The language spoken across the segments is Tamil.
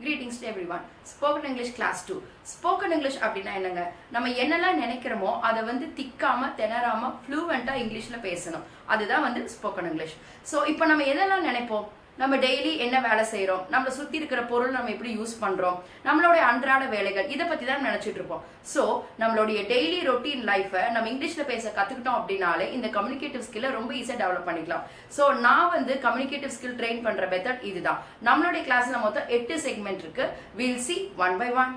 Greetings to everyone. Spoken English Class 2. Spoken English அப்படின்னா என்னங்க? நம்ம என்னெல்லாம் நினைக்கிறோமோ அதை வந்து திக்காம திணறாம ஃப்ளூவெண்டா இங்கிலீஷ்ல பேசணும். அதுதான் வந்து ஸ்போக்கன் இங்கிலீஷ். ஸோ இப்போ நம்ம எதெல்லாம் நினைப்போம்? நம்ம டெய்லி என்ன வேலை செய்கிறோம், நம்மளை சுற்றி இருக்கிற பொருள் நம்ம எப்படி யூஸ் பண்ணுறோம், நம்மளுடைய அன்றாட வேலைகள், இதை பற்றி தான் நினச்சிட்டு இருப்போம். ஸோ நம்மளுடைய டெய்லி ரொட்டீன் லைஃப்பை நம்ம இங்கிலீஷில் பேச கற்றுக்கிட்டோம் அப்படின்னாலே இந்த கம்யூனிகேட்டிவ் ஸ்கில்லை ரொம்ப ஈஸியாக டெவலப் பண்ணிக்கலாம். ஸோ நான் வந்து கம்யூனிகேட்டிவ் ஸ்கில் ட்ரெயின் பண்ணுற மெத்தட் இதுதான். நம்மளுடைய கிளாஸில் மொத்தம் 8 செக்மெண்ட் இருக்கு. Will see one by one.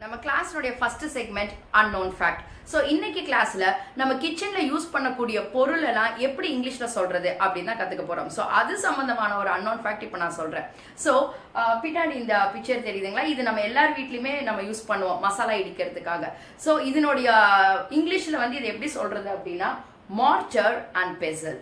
நம்ம கிளாஸ்னுடைய first segment unknown fact. So இன்னைக்கு கிளாஸ்ல நம்ம கிச்சன்ல யூஸ் பண்ணக்கூடிய பொருள் எல்லாம் எப்படி இங்கிலீஷ்ல சொல்றது அப்படின்னு தான் கத்துக்க போறோம். ஸோ அது சம்பந்தமான ஒரு அன்னோன் ஃபேக்ட் இப்போ நான் சொல்றேன். ஸோ பின்னாடி இந்த பிக்சர் தெரியுதுங்களா, இது நம்ம எல்லார் வீட்லயுமே நம்ம யூஸ் பண்ணுவோம் மசாலா இடிக்கிறதுக்காக. ஸோ இதனுடைய இங்கிலீஷ்ல வந்து இது எப்படி சொல்றது அப்படின்னா marcher and Bessel.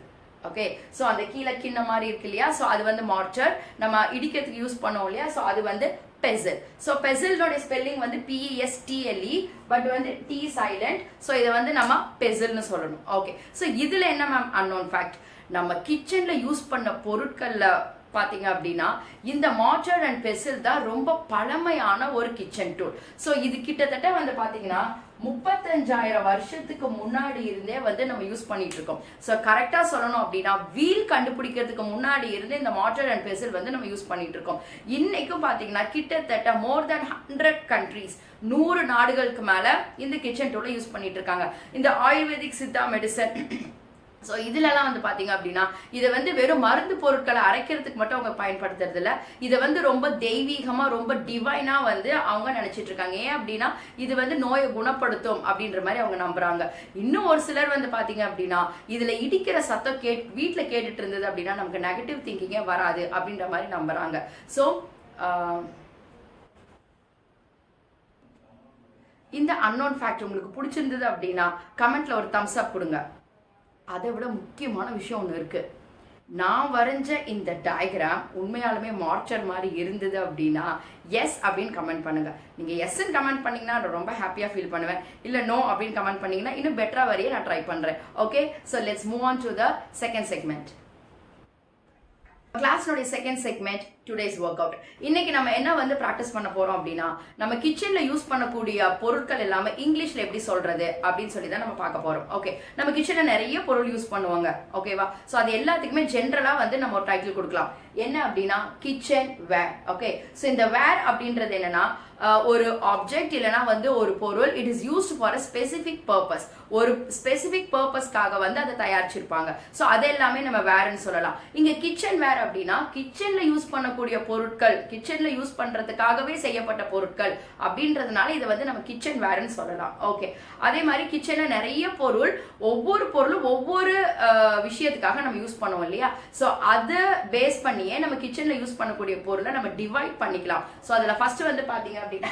Okay, so அந்த கீழே கிண்ண மாதிரி இருக்கு இல்லையா, ஸோ அது வந்து மார்ச்சர், நம்ம இடிக்கிறதுக்கு யூஸ் பண்ணோம் இல்லையா, ஸோ அது வந்து பெசல். ஸோ பெசல்னோட ஸ்பெல்லிங் வந்து PESTLE, பட் வந்து T சைலண்ட். ஸோ இதை வந்து நம்ம பெசல்னு சொல்லணும். ஓகே, ஸோ இதுல என்ன மேம் அன்னோன் ஃபேக்ட், நம்ம கிச்சன்ல யூஸ் பண்ண பொருட்கள்ல பாத்தீங்க அப்படின்னா இந்த மார்ச்சர் அண்ட் பெசில் தான் ரொம்ப பழமையான ஒரு கிச்சன் டூல். ஸோ இது கிட்டத்தட்ட வந்து பாத்தீங்கன்னா 35,000 வருஷத்துக்கு முன்னாடி இருந்தே வந்து நம்ம யூஸ் பண்ணிட்டு இருக்கோம். ஸோ கரெக்டா சொல்லணும் அப்படின்னா வீல் கண்டுபிடிக்கிறதுக்கு முன்னாடி இருந்தே இந்த மார்ச்சர் அண்ட் பெசில் வந்து நம்ம யூஸ் பண்ணிட்டு இருக்கோம். இன்னைக்கும் பாத்தீங்கன்னா கிட்டத்தட்ட மோர் தென் 100 கண்ட்ரீஸ், 100 நாடுகளுக்கு மேல இந்த கிச்சன் டூலை யூஸ் பண்ணிட்டு இருக்காங்க. இந்த ஆயுர்வேதிக் சித்தா மெடிசன், ஸோ இதுலலாம் வந்து பார்த்தீங்க அப்படின்னா இதை வந்து வெறும் மருந்து பொருட்களை அரைக்கிறதுக்கு மட்டும் அவங்க பயன்படுத்துறது இல்லை, இதை வந்து ரொம்ப தெய்வீகமாக ரொம்ப டிவைனாக வந்து அவங்க நினச்சிட்டு இருக்காங்க. ஏன் அப்படின்னா இது வந்து நோயை குணப்படுத்தும் அப்படின்ற மாதிரி அவங்க நம்புறாங்க. இன்னும் ஒரு சிலர் வந்து பார்த்தீங்க அப்படின்னா இதில் இடிக்கிற சத்தம் வீட்டில் கேட்டுட்டு இருந்தது அப்படின்னா நமக்கு நெகட்டிவ் திங்கிங்கே வராது அப்படின்ற மாதிரி நம்புறாங்க. ஸோ இந்த அன்னோன் ஃபேக்ட் உங்களுக்கு பிடிச்சிருந்தது அப்படின்னா கமெண்ட்ல ஒரு தம்ஸ் அப் கொடுங்க. அதை விட முக்கியமான விஷயம் ஒன்று இருக்கு. நான் வரைஞ்ச இந்த டயக்ராம் உண்மையாலுமே மார்ச்சர் மாதிரி இருந்தது அப்படின்னா எஸ் அப்படின்னு கமெண்ட் பண்ணுங்க. நீங்க எஸ்ன்னு கமெண்ட் பண்ணீங்கன்னா நான் ரொம்ப ஹாப்பியா ஃபீல் பண்ணுவேன். இல்ல நோ அப்படின்னு கமெண்ட் பண்ணீங்கன்னா இன்னும் பெட்டரா வரைய நான் ட்ரை பண்றேன். Okay, so let's move on to the second segment. கிளாஸ்னுடைய second segment today's work out. இன்னைக்கு நம்ம என்ன வந்து ப்ராக்டிஸ் பண்ண போறோம் அப்படின்னா நம்ம கிச்சன்ல யூஸ் பண்ணக்கூடிய பொருட்கள் எல்லாமே இங்கிலீஷ்ல எப்படி சொல்றது அப்படின்னு சொல்லி தான் நம்ம பார்க்க போறோம். ஓகே, நம்ம கிச்சன்ல நிறைய பொருள் யூஸ் பண்ணுவாங்க. ஓகேவா, ஸோ அது எல்லாத்துக்குமே ஜென்ரலா வந்து நம்ம ஒரு டைட்டில் கொடுக்கலாம். என்ன அப்படின்னா கிச்சன் வேர். ஓகே, ஸோ இந்த வேர் அப்படின்றது என்னன்னா ஒரு ஆப்ஜெக்ட் இல்லைன்னா வந்து ஒரு பொருள், it is used for a specific purpose, ஒரு ஸ்பெசிபிக் பர்பஸ்க்காக வந்து அதை தயாரிச்சிருப்பாங்க. ஸோ அது எல்லாமே நம்ம வேர்ன்னு சொல்லலாம். இங்க கிச்சன் வேர் அப்படின்னா கிச்சன்ல யூஸ் பண்ணக்கூடிய பொருட்கள், கிச்சன்ல யூஸ் பண்றதுக்காகவே செய்யப்பட்ட பொருட்கள் அப்படின்றதுனால இதை வந்து நம்ம கிச்சன் வேர்ன்னு சொல்லலாம். ஓகே, அதே மாதிரி கிச்சன்ல நிறைய பொருள், ஒவ்வொரு பொருளும் ஒவ்வொரு விஷயத்துக்காக நம்ம யூஸ் பண்ணுவோம் இல்லையா, ஸோ அதை பேஸ் பண்ணியே நம்ம கிச்சன்ல யூஸ் பண்ணக்கூடிய பொருளை நம்ம டிவைட் பண்ணிக்கலாம். ஸோ அதுல ஃபர்ஸ்ட் வந்து பாத்தீங்க அப்படின்னா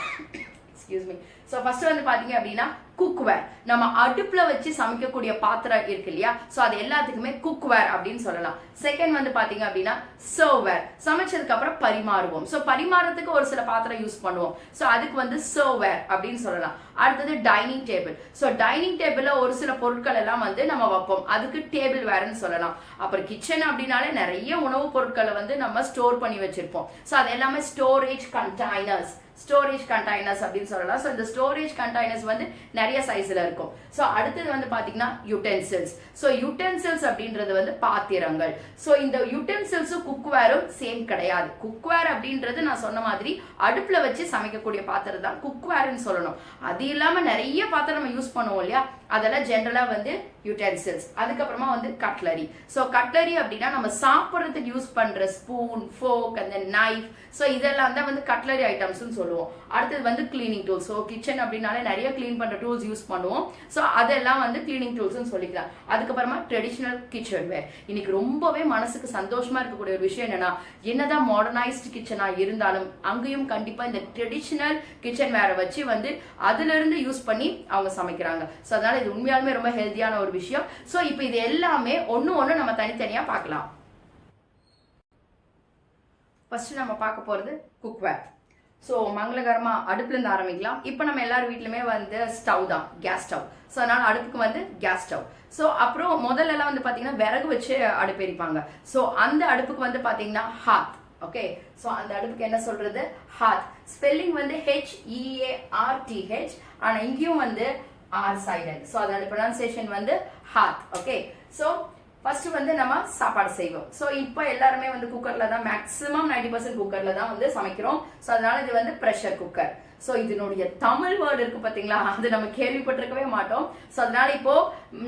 எக்ஸ்கியூஸ் மீ, ஸோ ஃபர்ஸ்ட் வந்து பாத்தீங்க அப்படின்னா குக்வேர், நம்ம அடுப்புல வச்சு சமைக்கக்கூடிய பாத்திரம் இருக்கு இல்லையா, ஸோ அது எல்லாத்துக்குமே குக்வேர் அப்படின்னு சொல்லலாம். செகண்ட் வந்து பாத்தீங்க அப்படின்னா சர்வ்வேர், சமைச்சதுக்கு அப்புறம் பரிமாறுவோம். ஸோ பரிமாறதுக்கு ஒரு சில பாத்திரம் யூஸ் பண்ணுவோம், ஸோ அதுக்கு வந்து சர்வ்வேர் அப்படின்னு சொல்லலாம். அடுத்தது டைனிங் டேபிள், ஸோ டைனிங் டேபிள்ல ஒரு சில பொருட்கள் எல்லாம் வந்து நம்ம வைப்போம், அதுக்கு டேபிள் வேர்ன்னு சொல்லலாம். அப்புறம் கிச்சன் அப்படின்னாலே நிறைய உணவுப் பொருட்களை வந்து நம்ம ஸ்டோர் பண்ணி வச்சிருப்போம், ஸோ அது எல்லாமே ஸ்டோரேஜ் கண்டெய்னர்ஸ், ஸ்டோரேஜ் கண்டெய்னர்ஸ் அப்படின்னு சொல்லலாம். ஸோ இந்த ஸ்டோரேஜ் கண்டெய்னர்ஸ் வந்து நிறைய சைஸ்ல இருக்கும். ஸோ அடுத்தது வந்து பாத்தீங்கன்னா யுட்டென்சில்ஸ். ஸோ யுட்டென்சில்ஸ் அப்படின்றது வந்து பாத்திரங்கள். ஸோ இந்த யுட்டென்சில்ஸும் குக்வேரும் சேம் கிடையாது. குக்வேர் அப்படின்றது நான் சொன்ன மாதிரி அடுப்புல வச்சு சமைக்கக்கூடிய பாத்திரம் தான் குக்வேர்னு சொல்லணும். அது இல்லாம நிறைய பாத்திரம் நம்ம யூஸ் பண்ணுவோம் இல்லையா, அதெல்லாம் ஜென்ரலா வந்து யுட்டென்சில்ஸ். அதுக்கப்புறமா வந்து கட்லரி. ஸோ கட்லரி அப்படின்னா நம்ம சாப்பிட்றதுக்கு யூஸ் பண்ற ஸ்பூன், ஃபோக், அந்த நைஃப், ஸோ இதெல்லாம் தான் வந்து கட்லரி ஐட்டம்ஸ்னு சொல்லுவோம். அடுத்தது வந்து கிளீனிங் டூல்ஸ். ஸோ கிச்சன் அப்படின்னாலே நிறைய கிளீன் பண்ற டூல்ஸ் யூஸ் பண்ணுவோம், ஸோ அதெல்லாம் வந்து கிளீனிங் டூல்ஸ்னு சொல்லிக்கலாம். அதுக்கப்புறமா ட்ரெடிஷனல் கிச்சன் வேர். இன்னைக்கு ரொம்பவே மனசுக்கு சந்தோஷமா இருக்கக்கூடிய ஒரு விஷயம் என்னன்னா, என்னதான் மாடர்னைஸ்டு கிச்சனா இருந்தாலும் அங்கேயும் கண்டிப்பா இந்த ட்ரெடிஷனல் கிச்சன் வேரை வச்சு வந்து அதுல இருந்து யூஸ் பண்ணி அவங்க சமைக்கிறாங்க. ஸோ அதனால இது உண்மையாலுமே ரொம்ப ஹெல்த்தியான ஒரு விஷயம். ஸோ இப்போ இது எல்லாமே ஒன்னு நம்ம தனித்தனியா பார்க்கலாம். ஃபர்ஸ்ட் நம்ம பார்க்க போறது குக்வேர். ஸோ மங்களகரமா அடுப்புல இருந்து ஆரம்பிக்கலாம். இப்போ நம்ம எல்லாரும் வீட்லயுமே வந்து ஸ்டவ் தான், கேஸ் ஸ்டவ். ஸோ அதனால அடுப்புக்கு வந்து கேஸ் ஸ்டவ். ஸோ அப்புறம் முதல்ல எல்லாம் வந்து பாத்தீங்கன்னா விறகு வச்சு அடுப்பு எரிப்பாங்க. ஸோ அந்த அடுப்புக்கு வந்து பாத்தீங்கன்னா ஹாத், ஓகே சோ அந்த அடுப்புக்கு என்ன சொல்றது ஹாத் ஸ்பெல்லிங் வந்து HEARTH ஆனா இங்கேயும் வந்து R சைலண்ட் சோ அதோட ப்ரொனன்சியேஷன் வந்து ஹாத் ஓகே சோ ஃபர்ஸ்ட் வந்து நம்ம சாப்பாடு செய்வோம் சோ இப்போ எல்லாருமே வந்து குக்கர்ல தான் மேக்ஸிமம் 90% குக்கர்ல தான் வந்து சமைக்கிறோம் சோ அதனால இது வந்து பிரஷர் குக்கர் சோ இதனுடைய தமிழ் வேர்டு இருக்கு பாத்தீங்களா அது நம்ம கேள்விப்பட்டிருக்கவே மாட்டோம் சோ அதனால இப்போ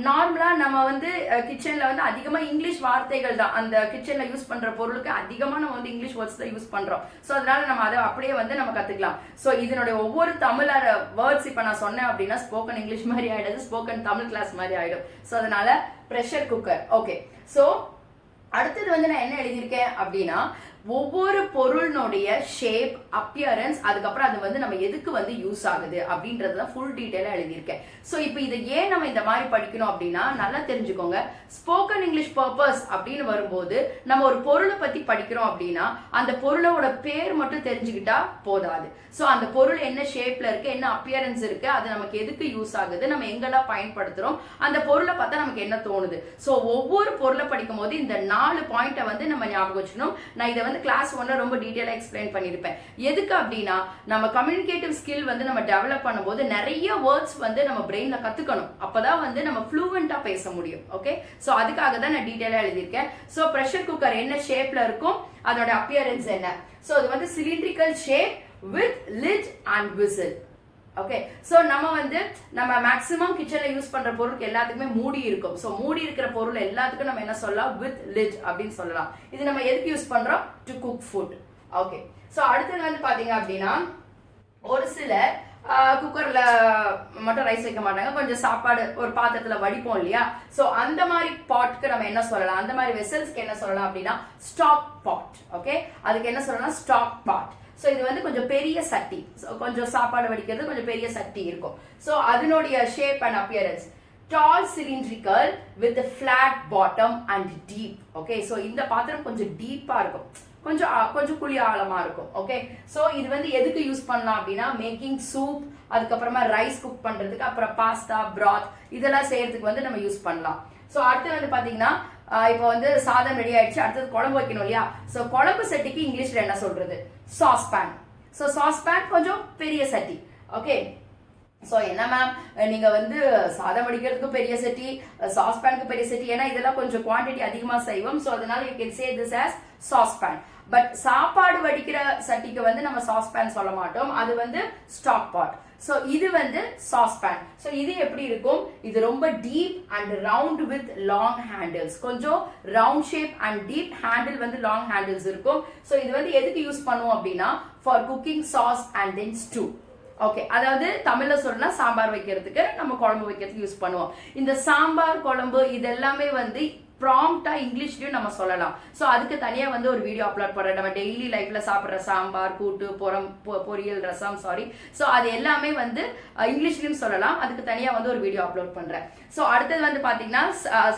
நார்மலா நம்ம வந்து கிச்சன்ல வந்து அதிகமா இங்கிலீஷ் வார்த்தைகள் தான் அந்த கிச்சன்ல யூஸ் பண்ற பொருளுக்கு அதிகமா நம்ம வந்து இங்கிலீஷ் வேர்ட்ஸ் தான் யூஸ் பண்றோம் சோ அதனால நம்ம அதை அப்படியே வந்து நம்ம கத்துக்கலாம் சோ இதனுடைய ஒவ்வொரு தமிழ் வேர்ட்ஸ் இப்ப நான் சொன்னேன் அப்படின்னா ஸ்போக்கன் இங்கிலீஷ் மாதிரி ஆயிடுது ஸ்போக்கன் தமிழ் கிளாஸ் மாதிரி ஆயிடும் சோ அதனால பிரஷர் குக்கர் ஓகே சோ அடுத்தது வந்து நான் என்ன எழுதியிருக்கேன் அப்படின்னா ஒவ்வொரு பொருளினுடைய ஷேப் அப்பியரன்ஸ் அதுக்கப்புறம் அது வந்து நம்ம எதுக்கு வந்து யூஸ் ஆகுது அப்படின்றத ஃபுல் டீடைலா எழுதியிருக்கேன் சோ இப்போ இதை ஏன் நம்ம இந்த மாதிரி படிக்கணும் அப்படின்னா நல்லா தெரிஞ்சுக்கோங்க ஸ்போக்கன் இங்கிலீஷ் பர்பஸ் அப்படின்னு வரும்போது நம்ம ஒரு பொருளை பத்தி படிக்கிறோம் அப்படின்னா அந்த பொருளோட பேர் மட்டும் தெரிஞ்சுக்கிட்டா போதாது சோ அந்த பொருள் என்ன ஷேப்ல இருக்கு என்ன அப்பியரன்ஸ் இருக்கு அது நமக்கு எதுக்கு யூஸ் ஆகுது நம்ம எங்கெல்லாம் பயன்படுத்துறோம் அந்த பொருளை பார்த்தா நமக்கு என்ன தோணுது சோ ஒவ்வொரு பொருளை படிக்கும் போது இந்த 4 பாயிண்ட்டை வந்து நம்ம ஞாபகம் வச்சுக்கணும் நான் இதை வந்து கிளாஸ் 1ல ரொம்ப டீடைலா எக்ஸ்பிளைன் பண்ணிருப்பேன் எதுக்கு அப்படின்னா நம்ம கம்யூனிகேட்டிவ் ஸ்கில் வந்து நம்ம டெவலப் பண்ணும்போது நிறைய வேர்ட்ஸ் வந்து நம்ம பிரெயின்ல கத்துக்கணும் அப்பதான் வந்து நம்ம ஃப்ளூவெண்டா பேச முடியும் ஓகே சோ அதுக்காக தான் நான் டீடைலா எழுதியிருக்கேன் சோ பிரஷர் குக்கர் என்ன ஷேப்ல இருக்கும் அதோட அப்பியரன்ஸ் என்ன சோ அது வந்து cylindrical shape with lid and whistle okay so நம்ம மேக்ஸிமம் கிச்சன்ல யூஸ் பண்ற பொருளுக்கு எல்லாத்துக்குமே மூடி இருக்கும் சோ மூடி இருக்கிற பொருள் எல்லாத்துக்கும் நம்ம என்ன சொல்லலாம் வித் லிட் அப்படின்னு சொல்லலாம் இது நம்ம எதுக்கு யூஸ் பண்றோம் to cook food okay so அடுத்தது வந்து பாத்தீங்க அப்படின்னா ஒரு சில குக்கர்ல மட்டும் ரைஸ் வைக்க மாட்டாங்க கொஞ்சம் சாப்பாடு ஒரு பாத்திரத்துல வடிப்போம் இல்லையா சோ அந்த மாதிரி பாட்க்கு நம்ம என்ன சொல்லலாம் அந்த மாதிரி வெசல்ஸ்க்கு என்ன சொல்லலாம் அப்படின்னா ஸ்டாக் பாட் ஓகே அதுக்கு என்ன சொல்லலாம் ஸ்டாக் பாட் சோ இது வந்து கொஞ்சம் பெரிய சட்டி கொஞ்சம் சாப்பாடு வடிக்கிறது கொஞ்சம் பெரிய சட்டி இருக்கும் சோ அதனுடைய shape and appearance tall cylindrical with a flat bottom and deep okay so இந்த பாத்திரம் கொஞ்சம் டீப்பா இருக்கும் கொஞ்சம் குழி ஆழமா இருக்கும் ஓகே சோ இது வந்து எதுக்கு யூஸ் பண்ணலாம் அப்படின்னா மேக்கிங் சூப் அதுக்கப்புறமா ரைஸ் குக் பண்றதுக்கு அப்புறம் பாஸ்தா பிராத் இதெல்லாம் செய்யறதுக்கு வந்து நம்ம யூஸ் பண்ணலாம் சோ அடுத்து வந்து பாத்தீங்கன்னா இப்போ வந்து சாதம் ரெடி ஆயிடுச்சு அடுத்தது குழம்பு வைக்கணும் இல்லையா சோ குழம்பு சட்டிக்கு இங்கிலீஷ்ல என்ன சொல்றது saucepan so saucepan கொஞ்சம் பெரிய சட்டி ஓகே சோ என்ன மேம் நீங்க வந்து சாதம் வடிக்கிறதுக்கு பெரிய சட்டி சாஸ் பேனுக்கு பெரிய சட்டி ஏன்னா இதெல்லாம் கொஞ்சம் குவான்டிட்டி அதிகமா செய்வோம் சோ அதனால you can say this as saucepan but சாப்பாடு வடிக்கிற சட்டிக்கு வந்து நம்ம சாஸ் பேன் சொல்ல மாட்டோம் அது வந்து ஸ்டாக் பாட் சோ இது வந்து சாஸ் பேன் சோ இது எப்படி இருக்கும் இது ரொம்ப deep and round with long handles கொஞ்சம் round shape and deep handle வந்து லாங் ஹேண்டில்ஸ் இருக்கும் சோ இது வந்து எதுக்கு யூஸ் பண்ணுவோம் அப்படின்னா for cooking sauce and then stew okay அதாவது தமிழ்ல சொல்லனா சாம்பார் வைக்கிறதுக்கு நம்ம குழம்பு வைக்கிறதுக்கு யூஸ் பண்ணுவோம் இந்த சாம்பார் குழம்பு இது எல்லாமே வந்து ப்ராம்ப்டா இங்கிலீஷ்லயும் நம்ம சொல்லலாம் சோ அதுக்கு தனியா வந்து ஒரு வீடியோ அப்லோட் பண்றேன் நம்ம டெய்லி லைஃப்ல சாப்பிடுற சாம்பார் கூட்டு பொரியல் ரசம் சாரி சோ அது எல்லாமே வந்து இங்கிலீஷ்லயும் சொல்லலாம் அதுக்கு தனியா வந்து ஒரு வீடியோ அப்லோட் பண்றேன் சோ அடுத்தது வந்து பாத்தீங்கன்னா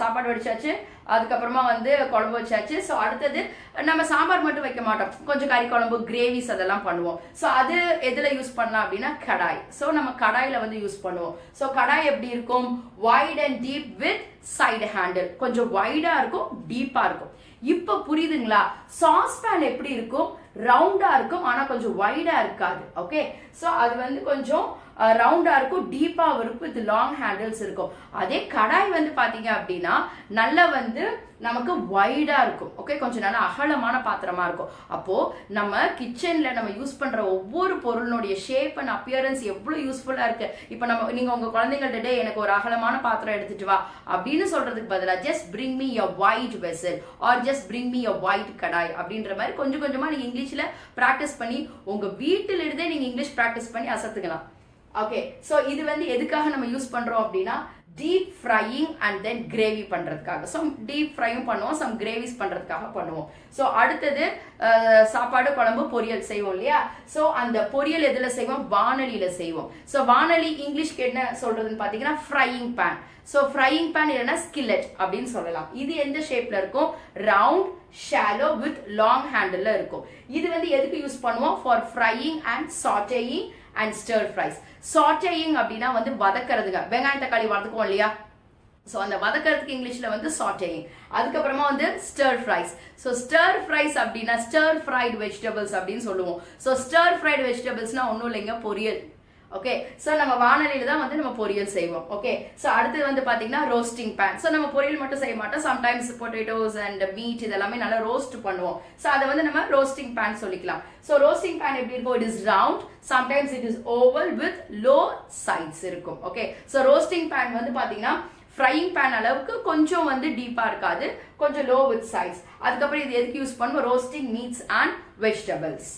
சாப்பாடு வடிச்சாச்சு அதுக்கப்புறமா வந்து குழம்பு வச்சாச்சு சோ அடுத்தது நம்ம சாம்பார் மட்டும் வைக்க மாட்டோம் கொஞ்சம் கறி குழம்பு கிரேவிஸ் அதெல்லாம் பண்ணுவோம் சோ அது எதுல யூஸ் பண்ணலாம் அப்படின்னா கடாய் சோ நம்ம கடாயில வந்து யூஸ் பண்ணுவோம் சோ கடாய் எப்படி இருக்கும் wide and deep with side handle கொஞ்சம் வைடா இருக்கும் டீப்பா இருக்கும் இப்ப புரியுதுங்களா சாஸ் பேன் எப்படி இருக்கும் ரவுண்டா இருக்கும் ஆனா கொஞ்சம் வைடா இருக்காது ஓகே சோ அது வந்து கொஞ்சம் ரவுண்டா இருக்கும் டீப்பா இருக்கும் இது லாங் ஹேண்டில்ஸ் இருக்கும் அதே கடாய் வந்து பாத்தீங்க அப்படின்னா நல்லா வந்து நமக்கு வைடா இருக்கும் ஓகே கொஞ்சம் நல்லா அகலமான பாத்திரமா இருக்கும் அப்போ நம்ம கிச்சன்ல நம்ம யூஸ் பண்ற ஒவ்வொரு பொருளுடைய ஷேப் அண்ட் அப்பியரன்ஸ் எவ்வளவு யூஸ்ஃபுல்லா இருக்கு இப்ப நீங்க உங்க குழந்தைங்கள்ட்ட டே எனக்கு ஒரு அகலமான பாத்திரம் எடுத்துட்டு வா அப்படின்னு சொல்றதுக்கு பதிலா just bring me a white vessel or just bring me a white கடாய் அப்படின்ற மாதிரி கொஞ்சம் கொஞ்சமா நீங்க இங்கிலீஷ்ல பிராக்டிஸ் பண்ணி உங்க வீட்டில இருந்தே நீங்க இங்கிலீஷ் பிராக்டிஸ் பண்ணி அசத்துக்கலாம் ஓகே சோ இது வந்து எதுக்காக நம்ம யூஸ் பண்றோம் அப்படின்னா deep frying and then gravy பண்றதுக்காக சம் டீப் ஃப்ரையும் பண்ணுவோம் சம் கிரேவிஸ் பண்றதுக்காக பண்ணுவோம் சோ அடுத்தது சாப்பாடு குழம்பு பொரியல் செய்வோம் இல்லையா சோ அந்த பொரியல் எதுல செய்வோம் வாணலியில செய்வோம் சோ வாணலி இங்கிலீஷ்க்கு என்ன சொல்றதுன்னு பாத்தீங்கன்னா frying pan so frying pan இல்லைன்னா ஸ்கில்லெட் அப்படின்னு சொல்லலாம் இது எந்த ஷேப்ல இருக்கும் round shallow with long handle இருக்கும் இது வந்து எதுக்கு யூஸ் பண்ணுவோம் for frying and sauteing and stir fries sauteing அப்படின்னா வந்து வதக்கிறதுங்க வெங்காயம் தக்காளி வதக்குவோம் இல்லையா ஸோ அந்த வதக்கிறதுக்கு இங்கிலீஷ்ல வந்து சாட்டேயிங். அதுக்கப்புறமா வந்து ஸ்டர் ஃப்ரைஸ். ஸோ ஸ்டர் ஃப்ரைஸ் அப்படின்னா ஸ்டர் ஃப்ரைடு வெஜிடபிள்ஸ் அப்படின்னு சொல்லுவோம். ஸோ ஸ்டர் ஃப்ரைடு வெஜிடபிள்ஸ்னா ஒன்றும் இல்லைங்க, பொரியல். ஓகே, ஸோ நம்ம வானலியில தான் வந்து நம்ம பொரியல் செய்வோம். ஓகே, ஸோ அடுத்து வந்து பார்த்தீங்கன்னா ரோஸ்டிங் பேன். ஸோ நம்ம பொரியல் மட்டும் செய்ய மாட்டோம், சம்டைம்ஸ் பொட்டேட்டோஸ் அண்ட் மீட் இதெல்லாமே நல்லா ரோஸ்ட் பண்ணுவோம். ஸோ அதை வந்து நம்ம ரோஸ்டிங் பேன் சொல்லிக்கலாம். ஸோ ரோஸ்டிங் பேன் எப்படி இருக்கும்? It is round, sometimes it is oval with low sides இருக்கும். ஓகே, ஸோ ரோஸ்டிங் பேன் வந்து பார்த்தீங்கன்னா ஃப்ரையிங் பேன் அளவுக்கு கொஞ்சம் வந்து டீப்பா இருக்காது, கொஞ்சம் லோ வித் சைஸ். அதுக்கப்புறம் இது எதுக்கு யூஸ் பண்ணுவோம்? Roasting meets and vegetables.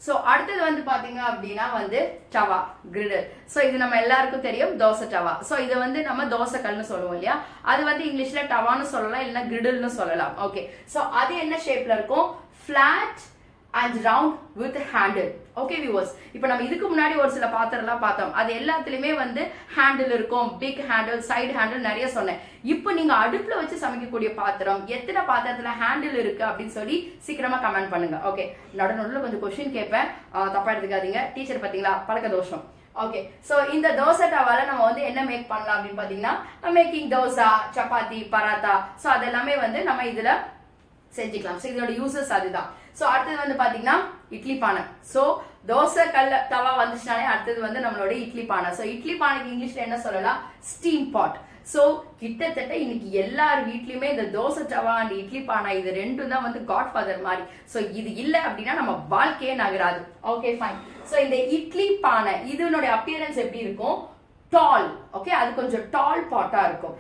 So அடுத்தது வந்து பாத்தீங்க அப்படின்னா வந்து டவா, கிரிடல். ஸோ இது நம்ம எல்லாருக்கும் தெரியும், தோசை டவா. ஸோ இதை வந்து நம்ம தோசை கல்னு சொல்லுவோம் இல்லையா, அது வந்து இங்கிலீஷ்ல டவான்னு சொல்லலாம், இல்லைன்னா கிரிடல்னு சொல்லலாம். ஓகே, ஸோ அது என்ன ஷேப்ல இருக்கும்? Flat and round with handle. Okay viewers, இப்போ நம்ம இதுக்கு முன்னாடி ஒரு சில பாத்திரம்லாம் பார்த்தோம், அது எல்லாத்துலயுமே வந்து ஹேண்டில் இருக்கும், பிக் ஹேண்டில், சைடு ஹேண்டில் நிறைய சொன்னேன். இப்போ நீங்க அடுப்புல வச்சு சமைக்கக்கூடிய பாத்திரம் எத்தனை பாத்திரத்துல ஹேண்டில் இருக்கு அப்படின்னு சொல்லி சீக்கிரமா கமெண்ட் பண்ணுங்க. ஓகே, நடுநடுல கொஞ்சம் கொஸ்டின் கேட்பேன், தப்பா எடுத்துக்காதீங்க. டீச்சர் பாத்தீங்களா, பழக்க தோஷம். ஓகே, சோ இந்த தோசை டவால நம்ம வந்து என்ன மேக் பண்ணலாம் அப்படின்னு பாத்தீங்கன்னா, மேக்கிங் தோசை, சப்பாத்தி, பராத்தா, சோ அதெல்லாமே வந்து நம்ம இதுல செஞ்சுக்கலாம். ஸோ இதோட யூசஸ் அதுதான். ஸோ அடுத்தது வந்து பாத்தீங்கன்னா இட்லி பானை. ஸோ தோசை கல்ல தவா வந்துச்சுனாலே அடுத்தது வந்து நம்மளோட இட்லி பானை. ஸோ இட்லி பானைக்கு இங்கிலீஷ்ல என்ன சொல்லலாம்? ஸ்டீம் பாட். ஸோ கிட்டத்தட்ட இன்னைக்கு எல்லார் வீட்லயுமே இந்த தோசை தவா அண்ட் இட்லி பானை இது ரெண்டும் தான் வந்து காட் ஃபாதர் மாதிரி. ஸோ இது இல்லை அப்படின்னா நம்ம வாழ்க்கையே நகராது. Okay fine. ஸோ இந்த இட்லி பானை இதனுடைய அப்பியரன்ஸ் எப்படி இருக்கும்? டால். ஓகே, அது கொஞ்சம் டால் பாட்டா இருக்கும்.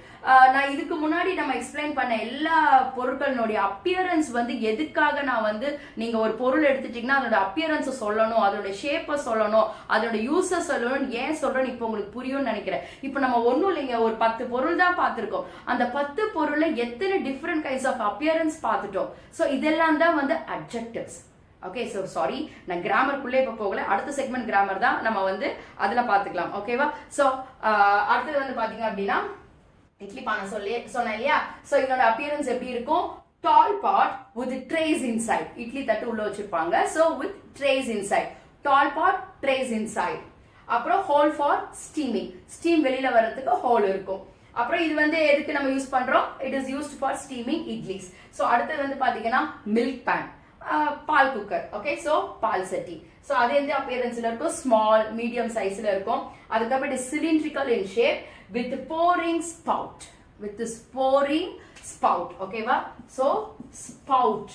நான் இதுக்கு முன்னாடி நம்ம எக்ஸ்பிளைன் பண்ண எல்லா பொருட்களினுடைய அப்பியரன்ஸ் வந்து எதுக்காக நான் வந்து நீங்க ஒரு பொருள் எடுத்துட்டீங்கன்னா அதோட அப்பியரன்ஸ் சொல்லணும், அதோட ஷேப்பை சொல்லணும், அதோட யூஸை சொல்லணும், ஏன் சொல்றேன்னு இப்போ உங்களுக்கு புரியும்னு நினைக்கிறேன். இப்போ நம்ம ஒன்றும் இல்லைங்க, ஒரு 10 பொருள் தான் பார்த்துருக்கோம். அந்த 10 பொருள்ல எத்தனை டிஃப்ரெண்ட் கைண்ட்ஸ் ஆஃப் அப்பியரன்ஸ் பார்த்துட்டோம். ஸோ இதெல்லாம் தான் வந்து அட்ஜெக்டிவ்ஸ். ஓகே, ஸோ சாரி, நான் கிராமருக்குள்ளே இப்போ போகல, அடுத்த செக்மெண்ட் கிராமர் தான் நம்ம வந்து அதில் பார்த்துக்கலாம். ஓகேவா? ஸோ அடுத்தது வந்து பார்த்தீங்க அப்படின்னா இட்லி பானை சொன்னேன் இல்லையா. ஸோ இதோட அப்பியரன்ஸ் எப்படி இருக்கும்? Tall pot with trays inside. Idli தட்டு உள்ள வச்சிருப்பாங்க. So with trays inside. Tall pot, trays inside. அப்புறம் ஹோல் ஃபார் ஸ்டீமிங். ஸ்டீம் வெளியில வர்றதுக்கு ஹோல் இருக்கும். அப்புறம் இது வந்து எதுக்கு நம்ம யூஸ் பண்றோம்? It is used for steaming idlis. So அடுத்தது வந்து பாத்தீங்கன்னா மில்க் பேன், பால் குக்கர். ஓகே, சோ பால் சட்டி. சோ அது எந்த அப்பியரன்ஸ்ல இருக்கும்? ஸ்மால், மீடியம் சைஸ்ல இருக்கும். அதுக்கப்புறம் it cylindrical in shape with boring spout. With boring spout. ஓகேவா? சோ ஸ்பவுட்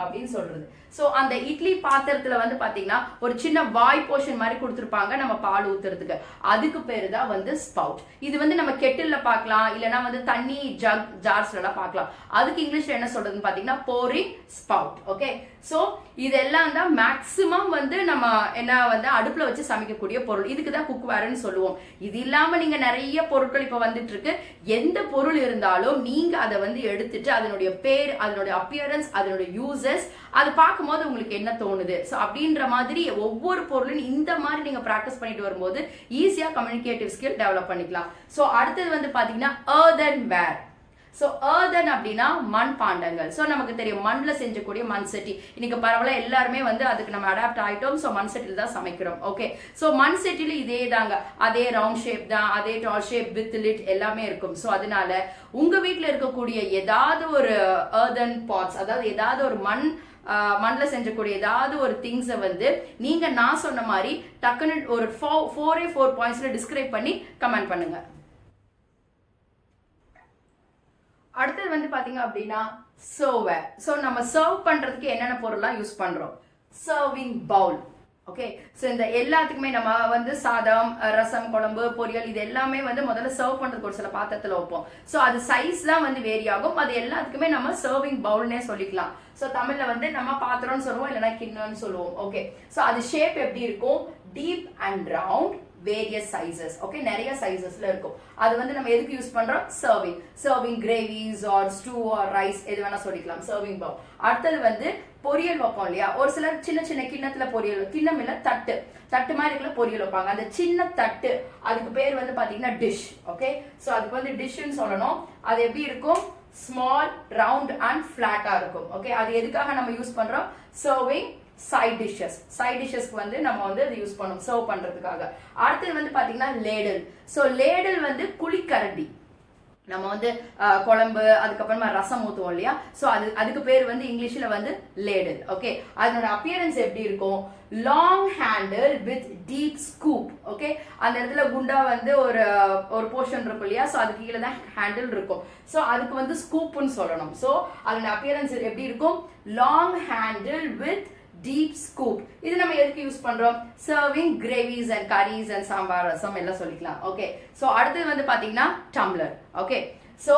அப்படின்னு சொல்றது. சோ அந்த இட்லி பாத்திரத்துல வந்து பாத்தீங்கன்னா ஒரு சின்ன வாய் போர்ஷன் மாதிரி கொடுத்துருப்பாங்க நம்ம பால் ஊத்துறதுக்கு, அதுக்கு பேரு தான் வந்து ஸ்பவுட். இது வந்து நம்ம கெட்டில்ல பார்க்கலாம், இல்லைன்னா வந்து தண்ணி ஜக் ஜார்ஸ்ல எல்லாம் பார்க்கலாம். அதுக்கு இங்கிலீஷ்ல என்ன சொல்றதுன்னு பாத்தீங்கன்னா போரிங் ஸ்பவுட். ஓகே, சோ இதெல்லாம் தான் மேக்சிமம் வந்து நம்ம என்ன வந்து அடுப்புல வச்சு சமைக்கக்கூடிய பொருள். இதுக்கு தான் குக்வேர்னு சொல்லுவோம். இது இல்லாம நீங்க நிறைய பொருட்கள் இப்ப வந்துட்டு இருக்கு. எந்த பொருள் இருந்தாலும் நீங்க அதை வந்து எடுத்துட்டு அதனுடைய பேர், அதனுடைய அப்பியரன்ஸ், அதனுடைய யூசஸ், அது பார்க்கும்போது உங்களுக்கு என்ன தோணுது, ஸோ அப்படின்ற மாதிரி ஒவ்வொரு பொருளும் இந்த மாதிரி நீங்க பிராக்டிஸ் பண்ணிட்டு வரும்போது ஈஸியா கம்யூனிகேட்டிவ் ஸ்கில் டெவலப் பண்ணிக்கலாம். ஸோ அடுத்தது வந்து பாத்தீங்கன்னா earthenware. ஸோ earthen அப்படின்னா மண் பாண்டங்கள். ஸோ நமக்கு தெரியும் மண்ல செஞ்சக்கூடிய மண் சட்டி. இன்னைக்கு பரவாயில்ல எல்லாருமே வந்து அதுக்கு நம்ம அடாப்ட் ஆயிட்டோம். ஸோ மண் சட்டியில் தான் சமைக்கிறோம். ஓகே, ஸோ மண் சட்டியில இதே தாங்க, அதே ரவுண்ட் ஷேப் தான், அதே டால் ஷேப் வித் லிட் எல்லாமே இருக்கும். ஸோ அதனால உங்க வீட்டில் இருக்கக்கூடிய ஏதாவது ஒரு earthen pots, அதாவது ஏதாவது ஒரு மண்ணில் செஞ்சக்கூடிய ஏதாவது ஒரு திங்ஸை வந்து நீங்க நான் சொன்ன மாதிரி டக்குன்னு ஒரு 4 பாயிண்ட்ஸ்ல டிஸ்கிரைப் பண்ணி கமெண்ட் பண்ணுங்க. அடுத்தது வந்து பாத்தீங்க அப்படின்னா சர்வர். ஸோ நம்ம சர்வ் பண்றதுக்கு என்னென்ன பொருள்லாம் யூஸ் பண்றோம்? சர்விங் பவுல். ஓகே, ஸோ இந்த எல்லாத்துக்குமே நம்ம வந்து சாதம், ரசம், குழம்பு, பொரியல் இது எல்லாமே வந்து முதல்ல சர்வ் பண்றதுக்கு ஒரு சில பாத்திரத்துல வைப்போம். ஸோ அது சைஸ்லாம் வந்து வேரி ஆகும். அது எல்லாத்துக்குமே நம்ம சர்விங் பவுல்னே சொல்லிக்கலாம். ஸோ தமிழ்ல வந்து நம்ம பாத்திரம்னு சொல்லுவோம், இல்லைன்னா கிண்ணம்னு சொல்லுவோம். ஓகே, ஸோ அது ஷேப் எப்படி இருக்கும்? Deep and round, various sizes. Okay, நிறைய சைசஸ்ல இருக்கும். அது வந்து நம்ம எதுக்கு யூஸ் பண்றோம்? சர்விங் கிரேவிஸ் ஆர் ஸ்டூ ஆர் ரைஸ் எது வேணா சொல்லிக்கலாம். சர்விங் பவுல். அடுத்தது வந்து பொரியல் வைப்போம் இல்லையா. ஒரு சிலர் சின்ன சின்ன கிண்ணத்துல பொரியல், கிண்ணம் இல்ல தட்டு மாதிரி இருக்குல்ல பொரியல் வைப்பாங்க. அந்த சின்ன தட்டு அதுக்கு பேர் வந்து பாத்தீங்கன்னா டிஷ். ஓகே, சோ அதுக்கு வந்து டிஷ்னு சொல்லணும். அது எப்படி இருக்கும்? ஸ்மால் ரவுண்ட் அண்ட் ஃபிளாட்டா இருக்கும். ஓகே, அது எதுக்காக நம்ம யூஸ் பண்றோம்? சர்விங் சைட் டிஷ்ஷஸ்க்கு வந்து நம்ம வந்து அது யூஸ் பண்ணுவோம் சர்வ் பண்றதுக்காக. அடுத்தது வந்து பாத்தீங்கன்னா லேடல். ஸோ லேடல் வந்து குழிக்கரண்டி. நம்ம வந்து குழம்பு அதுக்கப்புறமா ரசம் ஊற்றுவோம் இல்லையா, ஸோ அதுக்கு பேர் வந்து இங்கிலீஷ்ல வந்து லேடல். ஓகே, அதனோட அப்பியரன்ஸ் எப்படி இருக்கும்? Long handle with deep scoop. Okay, அந்த இடத்துல குண்டா வந்து ஒரு போர்ஷன் இருக்கும் இல்லையா, ஸோ அதுக்கு கீழே தான் ஹேண்டில் இருக்கும். ஸோ அதுக்கு வந்து ஸ்கூப்னு சொல்லணும். ஸோ அதனோட அப்பியரன்ஸ் எப்படி இருக்கும்? Long handle with deep scoop. இது நம்ம எதுக்கு யூஸ் பண்றோம்? Serving gravies and curries and sambar rasam எல்லாம் சொல்லிக்கலாம். ஓகே, சோ அடுத்தது வந்து பாத்தீங்கன்னா டம்ளர். ஓகே, சோ